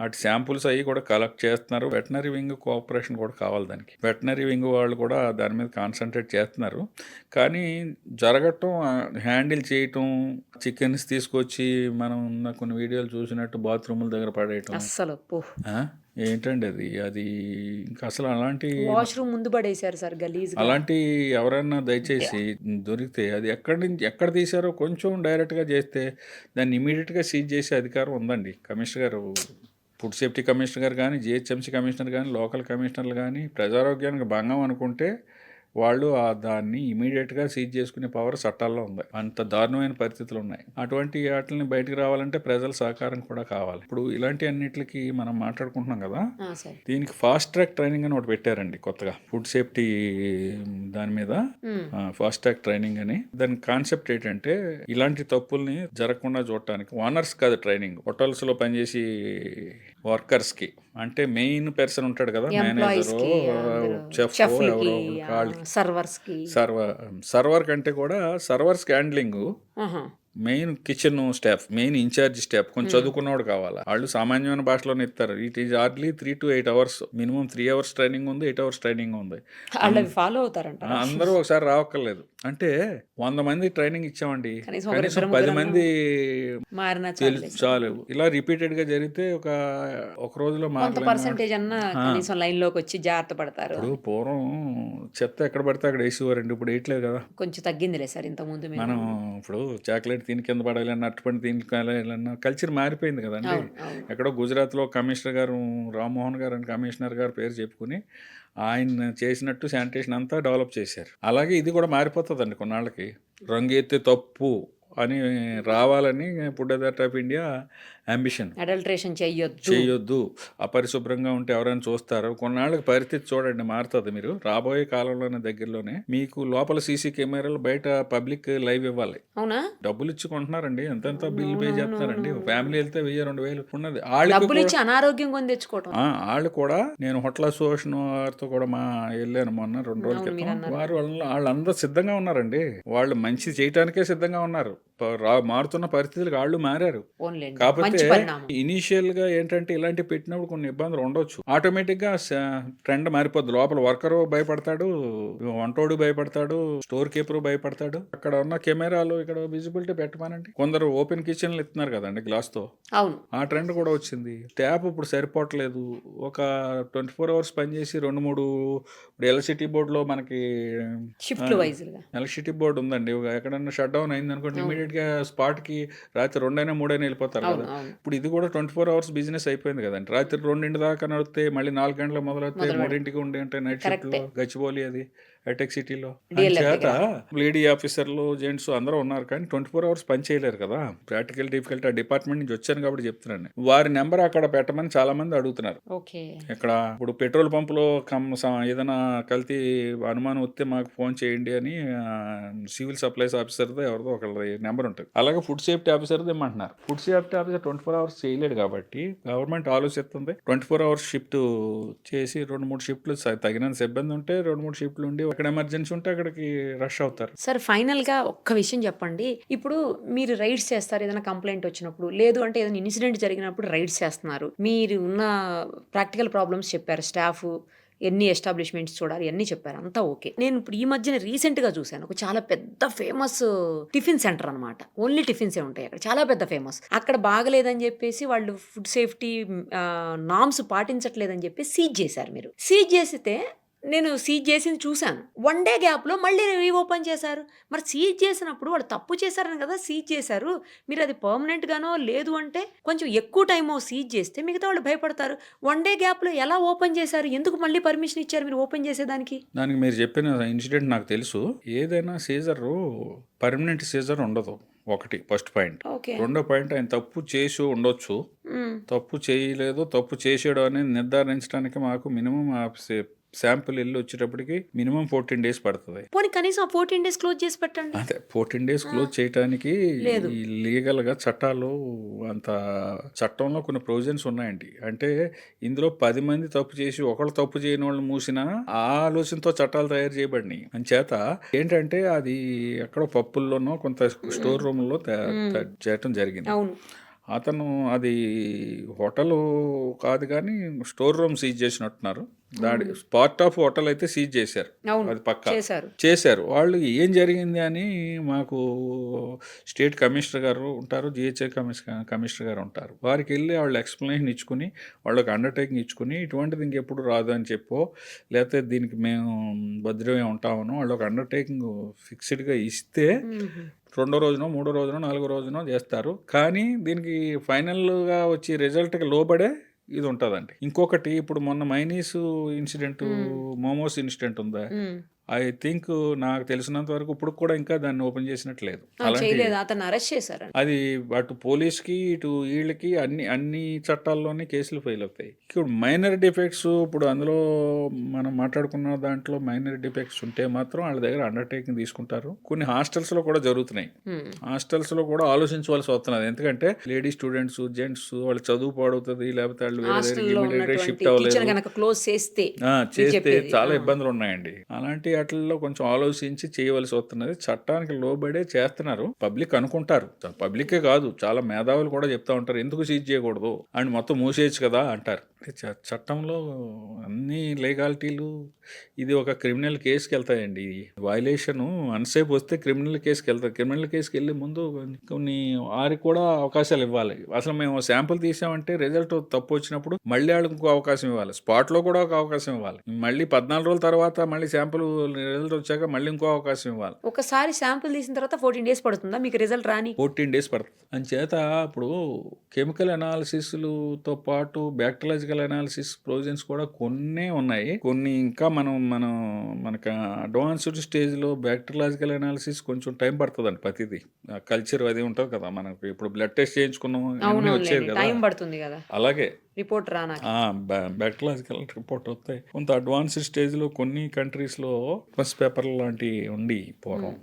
అటు శాంపుల్స్ అవి కూడా కలెక్ట్ చేస్తున్నారు. వెటనరీ వింగ్ కోఆపరేషన్ కూడా కావాలి దానికి. వెటనరీ వింగ్ వాళ్ళు కూడా దాని మీద కాన్సన్ట్రేట్ చేస్తున్నారు. కానీ జరగటం, హ్యాండిల్ చేయటం, చికెన్స్ తీసుకొచ్చి మనం కొన్ని వీడియోలు చూసినట్టు బాత్రూముల దగ్గర పడేయటం, అస్సలు ఏంటండి అది ఇంకా అసలు అలాంటి వాష్రూమ్ ముందు పడేశారు సార్ గలీజ్. అలాంటి ఎవరైనా దయచేసి దొరికితే అది ఎక్కడ తీశారో కొంచెం డైరెక్ట్గా చేస్తే దాన్ని ఇమీడియట్గా సీజ్ చేసే అధికారం ఉందండి. కమిషనర్ గారు, ఫుడ్ సేఫ్టీ కమిషనర్ గారు కానీ, జిహెచ్ఎంసీ కమిషనర్ కానీ, లోకల్ కమిషనర్లు కానీ ప్రజారోగ్యానికి భంగం అనుకుంటే వాళ్ళు దాన్ని ఇమీడియట్గా సీజ్ చేసుకునే పవర్ చట్టాల్లో ఉంది. అంత దారుణమైన పరిస్థితులు ఉన్నాయి. అటువంటి వాటిని బయటకు రావాలంటే ప్రజల సహకారం కూడా కావాలి. ఇప్పుడు ఇలాంటి అన్నిటికి మనం మాట్లాడుకుంటున్నాం కదా, దీనికి ఫాస్ట్ ట్రాక్ ట్రైనింగ్ అని ఒకటి పెట్టారండి కొత్తగా, ఫుడ్ సేఫ్టీ దాని మీద ఫాస్ట్ ట్రాక్ ట్రైనింగ్ అని. దాని కాన్సెప్ట్ ఏంటంటే, ఇలాంటి తప్పుల్ని జరగకుండా చూడటానికి ఓనర్స్ కాదు ట్రైనింగ్, హోటల్స్ లో పనిచేసి వర్కర్స్ కి, అంటే మెయిన్ పర్సన్ ఉంటాడు కదా, మేనేజర్, చెఫ్, సర్వర్ కంటే కూడా servers handling main kitchen staff, main in-charge staff కొంచెం చదువుకున్నవాడు కావాలి. వాళ్ళు సామాన్యమైన భాషలోనే ఇస్తారు. It is hardly 3 to 8 hours, minimum 3 hours training ఉంది, 8 hours ట్రైనింగ్ ఉంది. వాళ్ళు అవి ఫాలో అవుతారంట. అందరూ ఒకసారి రావక్కర్లేదు. అంటే 100 మంది ట్రైనింగ్ ఇచ్చామండి, కనీసం కనీసం ఒకరిద్దరు 10 ముగ్గురన్నా మంది మారినా చాలు. ఇలా రిపీటెడ్ గా జరిగితే ఒక రోజులో కొంత మారలేము. పర్సెంటేజ్ అన్నా కనీసం లైన్ లోకి వచ్చి జాగ్రత్త పడతారు. ఇప్పుడు పూర్వం చెత్త ఎక్కడ పడితే అక్కడ వేసేవారండి, ఇప్పుడు వేయట్లేదు కదా. కొంచెం తగ్గిందిలే సార్ ఇంత ముందు మేము. మనం ఇప్పుడు చాక్లెట్ తిని కింద పడాలన్నా, అట్టుపండి తిని కాలేయాలన్నా కల్చర్ మారిపోయింది కదండి. అవును, అవును. ఎక్కడో గుజరాత్లో కమిషనర్ గారు, రామ్మోహన్ గారు అని కమిషనర్ గారు పేరు చెప్పుకుని ఆయన చేసినట్టు శానిటేషన్ అంతా డెవలప్ చేశారు. అలాగే ఇది కూడా మారిపోతుందండి కొన్నాళ్ళకి. రంగు ఎత్తే తప్పు అని రావాలని food authority of India ambition. Adulteration చేయొద్దు, అపరిశుభ్రంగా ఉంటే ఎవరైనా చూస్తారు. కొన్నాళ్ళకి పరిస్థితి చూడండి మారుతుంది. మీరు రాబోయే కాలంలోనే దగ్గరలోనే మీకు లోపల సీసీ కెమెరాలు, బయట పబ్లిక్ లైవ్ ఇవ్వాలి. అవునా? డబ్బులు ఇచ్చి కొంటున్నారండి, ఎంతెంత బిల్లు పే అవునవును, చేస్తున్నారండి. అవును. ఫ్యామిలీ వెళ్తే 1000-2000 ఉన్నది. డబ్బులు ఇచ్చి అనారోగ్యం కొని తెచ్చుకోవటం. వాళ్ళు కూడా, నేను హోటల్ అసోసియేషన్ వారితో కూడా వెళ్ళాను మొన్న 2 రోజుల అవును, మీరు క్రితం. అన్నారు. వాళ్ళందరూ సిద్ధంగా ఉన్నారండి. వాళ్ళు మంచి చేయటానికే సిద్ధంగా ఉన్నారు. మారుతున్న పరిస్థితులకు వాళ్ళు మారారు. ఓన్లేండి, కాకపోతే మంచి పరిణామం. ఇనీషియల్ గా ఏంటంటే ఇలాంటివి పెట్టినప్పుడు కొన్ని ఇబ్బందులు ఉండొచ్చు. ఆటోమేటిక్ గా ట్రెండ్ మారిపోద్ది. లోపల వర్కరు భయపడతాడు, వంటోడు భయపడతాడు, స్టోర్ కీపర్ భయపడతాడు. అక్కడ ఉన్న కెమెరాలు ఇక్కడ విజిబిలిటీ పెట్టమనండి. కొందరు ఓపెన్ కిచెన్లు ఇస్తున్నారు కదండి గ్లాస్ తో. అవును, ఆ ట్రెండ్ కూడా వచ్చింది. ట్యాప్ ఇప్పుడు సరిపోవట్లేదు. ఒక 24 hours పనిచేసి 2-3 ఇప్పుడు ఎలక్ట్రిసిటీ బోర్డులో మనకి షిఫ్ట్ వైజ్ గా ఎలక్ట్రిసిటీ బోర్డు ఉందండి. ఎక్కడన్నా షట్ డౌన్ అయింది అనుకోండి, ఇమీడియట్ గా స్పాట్ కి రాత్రి 2-3 వెళ్ళిపోతారు అవును, కదా. అవును. ఇప్పుడు ఇది కూడా 24 hours బిజినెస్ అయిపోయింది కదండి. రాత్రి 2 దాకా నడితే మళ్ళీ 4 గంటలకు మొదలవుతాయి, 3 ఉండే అంటే నైట్ షిఫ్ట్ లో గచ్చిబౌలి అది హైటెక్ సిటీలో. చేత లేడీ ఆఫీసర్లు, జెంట్స్ అందరూ ఉన్నారు, కానీ 24 hours పని చేయలేరు కదా. ప్రాక్టికల్ డిఫికల్టీ ఆ డిపార్ట్మెంట్ నుంచి వచ్చాను కాబట్టి చెప్తున్నాను. వారి నెంబర్ అక్కడ పెట్టమని చాలా మంది అడుగుతున్నారు. ఓకే. ఇక్కడ ఇప్పుడు పెట్రోల్ పంపులో ఏదైనా కల్తీ అనుమానం వస్తే మాకు ఫోన్ చేయండి అని సివిల్ సప్లైస్ ఆఫీసర్తో ఎవరిదో ఒకళ్ళ నెంబర్ ఉంటుంది. అలాగే ఫుడ్ సేఫ్టీ ఆఫీసర్తో ఇమ్మంటున్నారు. ఫుడ్ సేఫ్టీ ఆఫీసర్ 24 hours చేయలేడు కాబట్టి గవర్నమెంట్ ఆలోచిస్తుంది 24 hours షిఫ్ట్ చేసి 2-3 షిఫ్ట్లు తగినంత సిబ్బంది ఉంటే 2-3 షిఫ్ట్లు ఉండి అక్కడ ఎమర్జెన్సీ ఉంటే అక్కడికి రష్ అవుతారు. సార్ ఫైనల్ గా ఒక్క విషయం చెప్పండి. ఇప్పుడు మీరు రైడ్స్ చేస్తారు ఏదైనా కంప్లైంట్ వచ్చినప్పుడు, లేదు అంటే ఏదైనా ఇన్సిడెంట్ జరిగినప్పుడు రైడ్స్ చేస్తున్నారు. మీరు ఉన్న ప్రాక్టికల్ ప్రాబ్లమ్స్ చెప్పారు, స్టాఫ్ ఎన్ని ఎస్టాబ్లిష్మెంట్స్ చూడాలి అన్నీ చెప్పారు, అంతా ఓకే. నేను ఇప్పుడు ఈ మధ్యన రీసెంట్గా చూశాను ఒక చాలా పెద్ద ఫేమస్ టిఫిన్ సెంటర్ అనమాట. ఓన్లీ టిఫిన్సే ఉంటాయి అక్కడ, చాలా పెద్ద ఫేమస్. అక్కడ బాగలేదని చెప్పేసి వాళ్ళు ఫుడ్ సేఫ్టీ నామ్స్ పాటించట్లేదని చెప్పి సీజ్ చేశారు. మీరు సీజ్ చేస్తే నేను సీజ్ చేసింది చూశాను. 1 day గ్యాప్లో మళ్ళీ రీఓపెన్ చేశారు. మరి సీజ్ చేసినప్పుడు వాళ్ళు తప్పు చేశారని కదా సీజ్ చేశారు. మీరు అది పర్మనెంట్గానో లేదు అంటే కొంచెం ఎక్కువ టైమో సీజ్ చేస్తే మిగతా వాళ్ళు భయపడతారు. 1 day గ్యాప్లో ఎలా ఓపెన్ చేశారు? ఎందుకు మళ్ళీ పర్మిషన్ ఇచ్చారు మీరు ఓపెన్ చేసేదానికి? దానికి మీరు చెప్పిన ఇన్సిడెంట్ నాకు తెలుసు. ఏదైనా సీజర్ పర్మనెంట్ సీజర్ ఉండదు. ఒకటి ఫస్ట్ పాయింట్. రెండో పాయింట్, ఆయన తప్పు చేసి ఉండొచ్చు, తప్పు చేయలేదు, తప్పు చేసాడు అనేది నిర్ధారించడానికి మాకు మినిమం శాంపుల్ వెళ్ళి వచ్చేటప్పటికి మినిమం 14 days పడుతుంది. పోనీ కనీసం 14 days క్లోజ్ చేసి పెట్టండి. అదే 14 days క్లోజ్ చేయడానికి లీగల్ గా చట్టాలు అంత చట్టంలో కొన్ని ప్రొవిజన్స్ ఉన్నాయండి. అంటే ఇందులో 10 మంది తప్పు చేసి ఒకళ్ళు తప్పు చేయని వాళ్ళు మూసినా ఆ ఆలోచనతో చట్టాలు తయారు చేయబడినాయి. అంచేత ఏంటంటే అది ఎక్కడో పప్పుల్లోనో కొంత స్టోర్ రూమ్ లో చేయటం జరిగింది. అతను అది హోటల్ కాదు కానీ స్టోర్ రూమ్ సీజ్ చేసినట్టున్నారు. దాడి పార్ట్ ఆఫ్ హోటల్ అయితే సీజ్ చేశారు, అది పక్కా చేశారు. వాళ్ళు ఏం జరిగింది అని మాకు స్టేట్ కమిషనర్ గారు ఉంటారు, జిహెచ్ఐ కమిషనర్ గారు ఉంటారు. వారికి వెళ్ళి వాళ్ళు ఎక్స్ప్లెనేషన్ ఇచ్చుకుని వాళ్ళకి అండర్టేకింగ్ ఇచ్చుకుని ఇటువంటిది ఇంకెప్పుడు రాదు అని చెప్పో, లేకపోతే దీనికి మేము భద్రమే ఉంటామనో వాళ్ళు ఒక అండర్టేకింగ్ ఫిక్స్డ్గా ఇస్తే 2వ రోజునో 3వ రోజునో 4వ రోజునో చేస్తారు. కానీ దీనికి ఫైనల్గా వచ్చి రిజల్ట్కి లోబడే ఇది ఉంటుందండి. ఇంకొకటి, ఇప్పుడు మొన్న మైనీస్ ఇన్సిడెంట్, మోమోస్ ఇన్సిడెంట్ ఉందా, ఐ థింక్ నాకు తెలిసినంత వరకు ఇప్పుడు కూడా ఇంకా దాన్ని ఓపెన్ చేసినట్లేదు. అది అటు పోలీస్కి ఇటు వీళ్ళకి అన్ని చట్టాల్లోనే కేసులు ఫైల్ అవుతాయి. ఇప్పుడు మైనర్ డిఫెక్ట్స్, ఇప్పుడు అందులో మనం మాట్లాడుకున్న దాంట్లో మైనర్ డిఫెక్ట్స్ ఉంటే మాత్రం వాళ్ళ దగ్గర అండర్టేకింగ్ తీసుకుంటారు. కొన్ని హాస్టల్స్ లో కూడా జరుగుతున్నాయి. హాస్టల్స్ లో కూడా ఆలోచించవలసి వస్తున్నది. ఎందుకంటే లేడీ స్టూడెంట్స్, జెంట్స్ వాళ్ళు చదువు పాడవుతుంది, లేకపోతే వాళ్ళు వేరే షిఫ్ట్ అవ్వలేదు, చేస్తే చాలా ఇబ్బందులు ఉన్నాయండి. అలాంటి వాటిల్లో కొంచెం ఆలోచించి చేయవలసి వస్తున్నది. చట్టానికి లోబడే చేస్తున్నారు. పబ్లిక్ అనుకుంటారు. పబ్లికే కాదు, చాలా మేధావులు కూడా చెప్తా ఉంటారు, ఎందుకు సీజ్ చేయకూడదు అండ్ మొత్తం మూసేయచ్చు కదా అంటారు. చట్టంలో అన్ని లీగాలిటీలు ఇది ఒక క్రిమినల్ కేసుకి వెళ్తాయండి. వైలేషన్ అన్సేపు వస్తే క్రిమినల్ కేసుకి వెళ్తాయి. క్రిమినల్ కేసుకి వెళ్ళే ముందు కొన్ని వారికి కూడా అవకాశాలు ఇవ్వాలి. అసలు మేము శాంపుల్ తీసామంటే రిజల్ట్ తప్పు వచ్చినప్పుడు మళ్ళీ వాళ్ళకి ఇంకో అవకాశం ఇవ్వాలి. స్పాట్లో కూడా ఒక అవకాశం ఇవ్వాలి. మళ్ళీ 14 రోజుల తర్వాత మళ్ళీ శాంపుల్ రిజల్ట్ వచ్చాక మళ్ళీ ఇంకో అవకాశం ఇవ్వాలి. ఒకసారి శాంపుల్ తీసిన తర్వాత 14 డేస్ పడుతుందా మీకు రిజల్ట్ రాని? 14 డేస్ పడుతుంది. అంచేత ఇప్పుడు కెమికల్ అనాలిసిస్లతో పాటు బ్యాక్టీరియాలజికల్ అనాలిసిస్ ప్రొవిజన్స్ కూడా కొన్నే ఉన్నాయి. కొన్ని ఇంకా మనకు అడ్వాన్స్డ్ స్టేజ్లో బ్యాక్టీరియాలజికల్ అనాలిసిస్ కొంచెం టైం పడుతుందండి. ప్రతిదీ కల్చర్ అది ఉంటుంది కదా, మనకు ఇప్పుడు బ్లడ్ టెస్ట్ చేయించుకున్నాం అన్నీ వచ్చేది కదా, టైం పడుతుంది కదా, అలాగే రిపోర్ట్ రానా బ్యాక్టీరియాలజికల్ రిపోర్ట్ వస్తాయి. కొంత అడ్వాన్స్డ్ స్టేజ్లో కొన్ని కంట్రీస్లో లిట్మస్ పేపర్ లాంటి ఉండి పూర్వం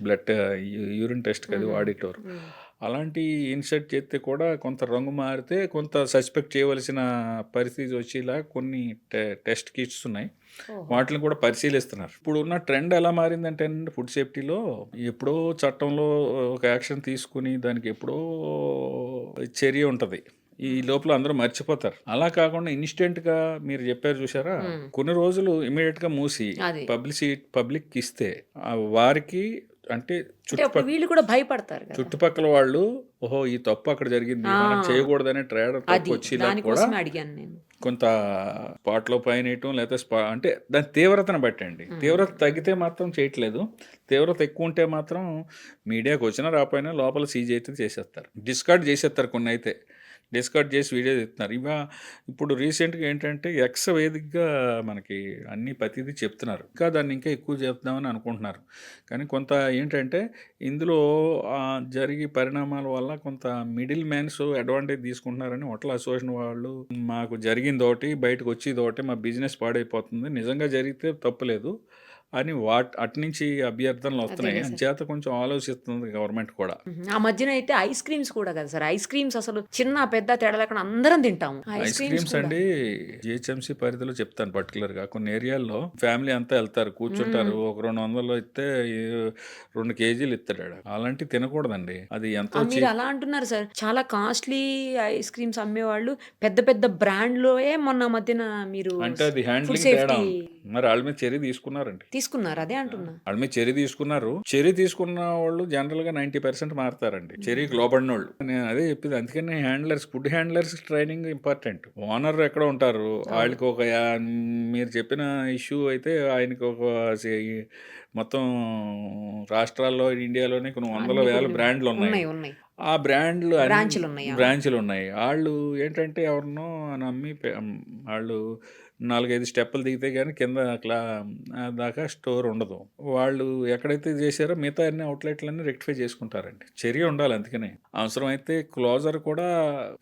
బ్లడ్ యూరిన్ టెస్ట్ అది ఆడిటర్ అలాంటి ఇన్సర్ట్ చేస్తే కూడా కొంత రంగు మారితే కొంత సస్పెక్ట్ చేయవలసిన పరిస్థితి వచ్చేలా కొన్ని టెస్ట్ కిట్స్ ఉన్నాయి. వాటిని కూడా పరిశీలిస్తున్నారు. ఇప్పుడు ఉన్న ట్రెండ్ ఎలా మారిందంటే ఫుడ్ సేఫ్టీలో ఎప్పుడో చట్టంలో ఒక యాక్షన్ తీసుకుని దానికి ఎప్పుడో చర్య ఉంటుంది, ఈ లోపల అందరూ మర్చిపోతారు. అలా కాకుండా ఇన్స్టెంట్ గా మీరు చెప్పారు చూసారా, కొన్ని రోజులు ఇమీడియట్ గా మూసి పబ్లిక్ ఇస్తే వారికి అంటే వీళ్ళు కూడా భయపడతారు. చుట్టుపక్కల వాళ్ళు ఓహో ఈ తప్పు అక్కడ జరిగింది, మనం చేయకూడదనే ట్రేడర్ వచ్చి కూడా కొంత స్పాట్లో పైనయటం లేకపోతే అంటే దాని తీవ్రతను బట్టండి. తీవ్రత తగ్గితే మాత్రం చేయట్లేదు, తీవ్రత ఎక్కువ ఉంటే మాత్రం మీడియాకి వచ్చినా రాపోయినా లోపల సీజ్ అయితే చేసేస్తారు, డిస్కార్డ్ చేసేస్తారు. కొన్ని అయితే డిస్కార్డ్ చేసి వీడియో తీస్తున్నారు. ఇప్పుడు రీసెంట్గా ఏంటంటే ఎక్స్ వేదికగా మనకి అన్ని ప్రతిదీ చెప్తున్నారు, ఇంకా దాన్ని ఇంకా ఎక్కువ చెప్తామని అనుకుంటున్నారు. కానీ కొంత ఏంటంటే ఇందులో జరిగే పరిణామాల వల్ల కొంత మిడిల్ మ్యాన్స్ అడ్వాంటేజ్ తీసుకుంటున్నారని హోటల్ అసోసియేషన్ వాళ్ళు, మాకు జరిగిందోటి బయటకు వచ్చేదోటి, మా బిజినెస్ పాడైపోతుంది, నిజంగా జరిగితే తప్పులేదు అని అట్నుంచి అభ్యర్థనలు వస్తున్నాయి. చేత కొంచెం ఆలోచిస్తుంది గవర్నమెంట్ కూడా. ఆ మధ్యన అయితే ఐస్ క్రీమ్స్ కూడా కదా సార్, ఐస్ క్రీమ్స్ అసలు చిన్న పెద్ద తేడా లేకుండా అందరం తింటాము ఐస్ క్రీమ్స్ అండి. జిహెచ్ఎంసీ పరిధిలో చెప్తాను పర్టికులర్ గా, కొన్ని ఏరియాల్లో ఫ్యామిలీ అంతా వెళ్తారు, కూర్చుంటారు, ఒక 200 ఇస్తే 2 కేజీలు ఇస్తాడు. అలాంటివి తినకూడదండి. అది ఎంతో మీరు అలా అంటున్నారు సార్, చాలా కాస్ట్లీ ఐస్ క్రీమ్స్ అమ్మేవాళ్ళు పెద్ద పెద్ద బ్రాండ్లోయే మొన్న మధ్యన మీరు అంటే అది హ్యాండ్లింగ్ తేడా, మరి వాళ్ళ మీద చర్య తీసుకున్నారండి. అదే అంటున్నా, వాళ్ళ మీద చర్య తీసుకున్నారు. చర్య తీసుకున్న వాళ్ళు జనరల్ గా 90% మారుతారండి, చర్యకి లోబడిన వాళ్ళు. నేను అదే చెప్పింది, అందుకని food handlers training important. Owner ఎక్కడ ఉంటారు, వాళ్ళకి ఒక మీరు చెప్పిన ఇష్యూ అయితే ఆయనకి ఒక మొత్తం రాష్ట్రాల్లో ఇండియాలోనే కొన్ని 100,000 బ్రాండ్లు ఉన్నాయి. ఆ బ్రాంచ్లు ఉన్నాయి. వాళ్ళు ఏంటంటే ఎవరినో నమ్మి వాళ్ళు 4-5 స్టెప్పులు దిగితే కానీ కింద దాకా స్టోర్ ఉండదు. వాళ్ళు ఎక్కడైతే చేశారో మిగతా అన్ని అవుట్లెట్లన్నీ రెక్టిఫై చేసుకుంటారండి. చర్య ఉండాలి. అందుకనే అవసరమైతే క్లోజర్ కూడా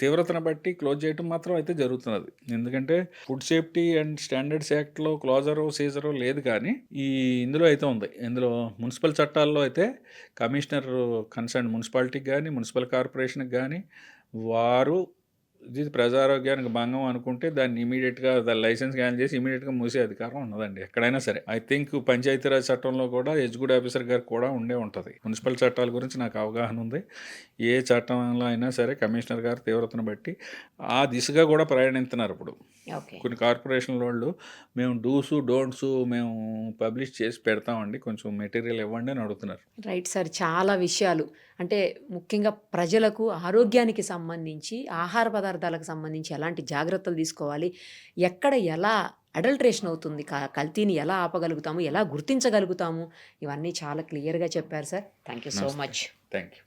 తీవ్రతను బట్టి క్లోజ్ చేయడం మాత్రం అయితే జరుగుతున్నది. ఎందుకంటే ఫుడ్ సేఫ్టీ అండ్ స్టాండర్డ్స్ యాక్ట్లో క్లోజరు సీజరు లేదు, కానీ ఇందులో అయితే ఉంది. ఇందులో మున్సిపల్ చట్టాల్లో అయితే కమిషనర్ కన్సర్న్ మున్సిపాలిటీకి కానీ మున్సిపల్ కార్పొరేషన్కి కానీ వారు ఇది ప్రజారోగ్యానికి భంగం అనుకుంటే దాన్ని ఇమీడియట్గా లైసెన్స్ క్యాన్సిల్ చేసి ఇమీడియట్గా మూసే అధికారం ఉన్నదండి ఎక్కడైనా సరే. ఐ థింక్ పంచాయతీరాజ్ చట్టంలో కూడా ఎగ్జిక్యూటివ్ ఆఫీసర్ గారు కూడా ఉంటుంది. మున్సిపల్ చట్టాల గురించి నాకు అవగాహన ఉంది. ఏ చట్టంలో అయినా సరే కమిషనర్ గారు తీవ్రతను బట్టి ఆ దిశగా కూడా ప్రయాణిస్తున్నారు. ఇప్పుడు కొన్ని కార్పొరేషన్ల వాళ్ళు మేము డూసు డోంట్స్ మేము పబ్లిష్ చేసి పెడతామండి, కొంచెం మెటీరియల్ ఇవ్వండి అని అడుగుతున్నారు. రైట్ సార్, చాలా విషయాలు అంటే ముఖ్యంగా ప్రజలకు ఆరోగ్యానికి సంబంధించి, ఆహార పదార్థాలకు సంబంధించి ఎలాంటి జాగ్రత్తలు తీసుకోవాలి, ఎక్కడ ఎలా అడల్ట్రేషన్ అవుతుంది, కల్తీని ఎలా ఆపగలుగుతాము, ఎలా గుర్తించగలుగుతాము, ఇవన్నీ చాలా క్లియర్గా చెప్పారు sir. Thank you so much. Thank you.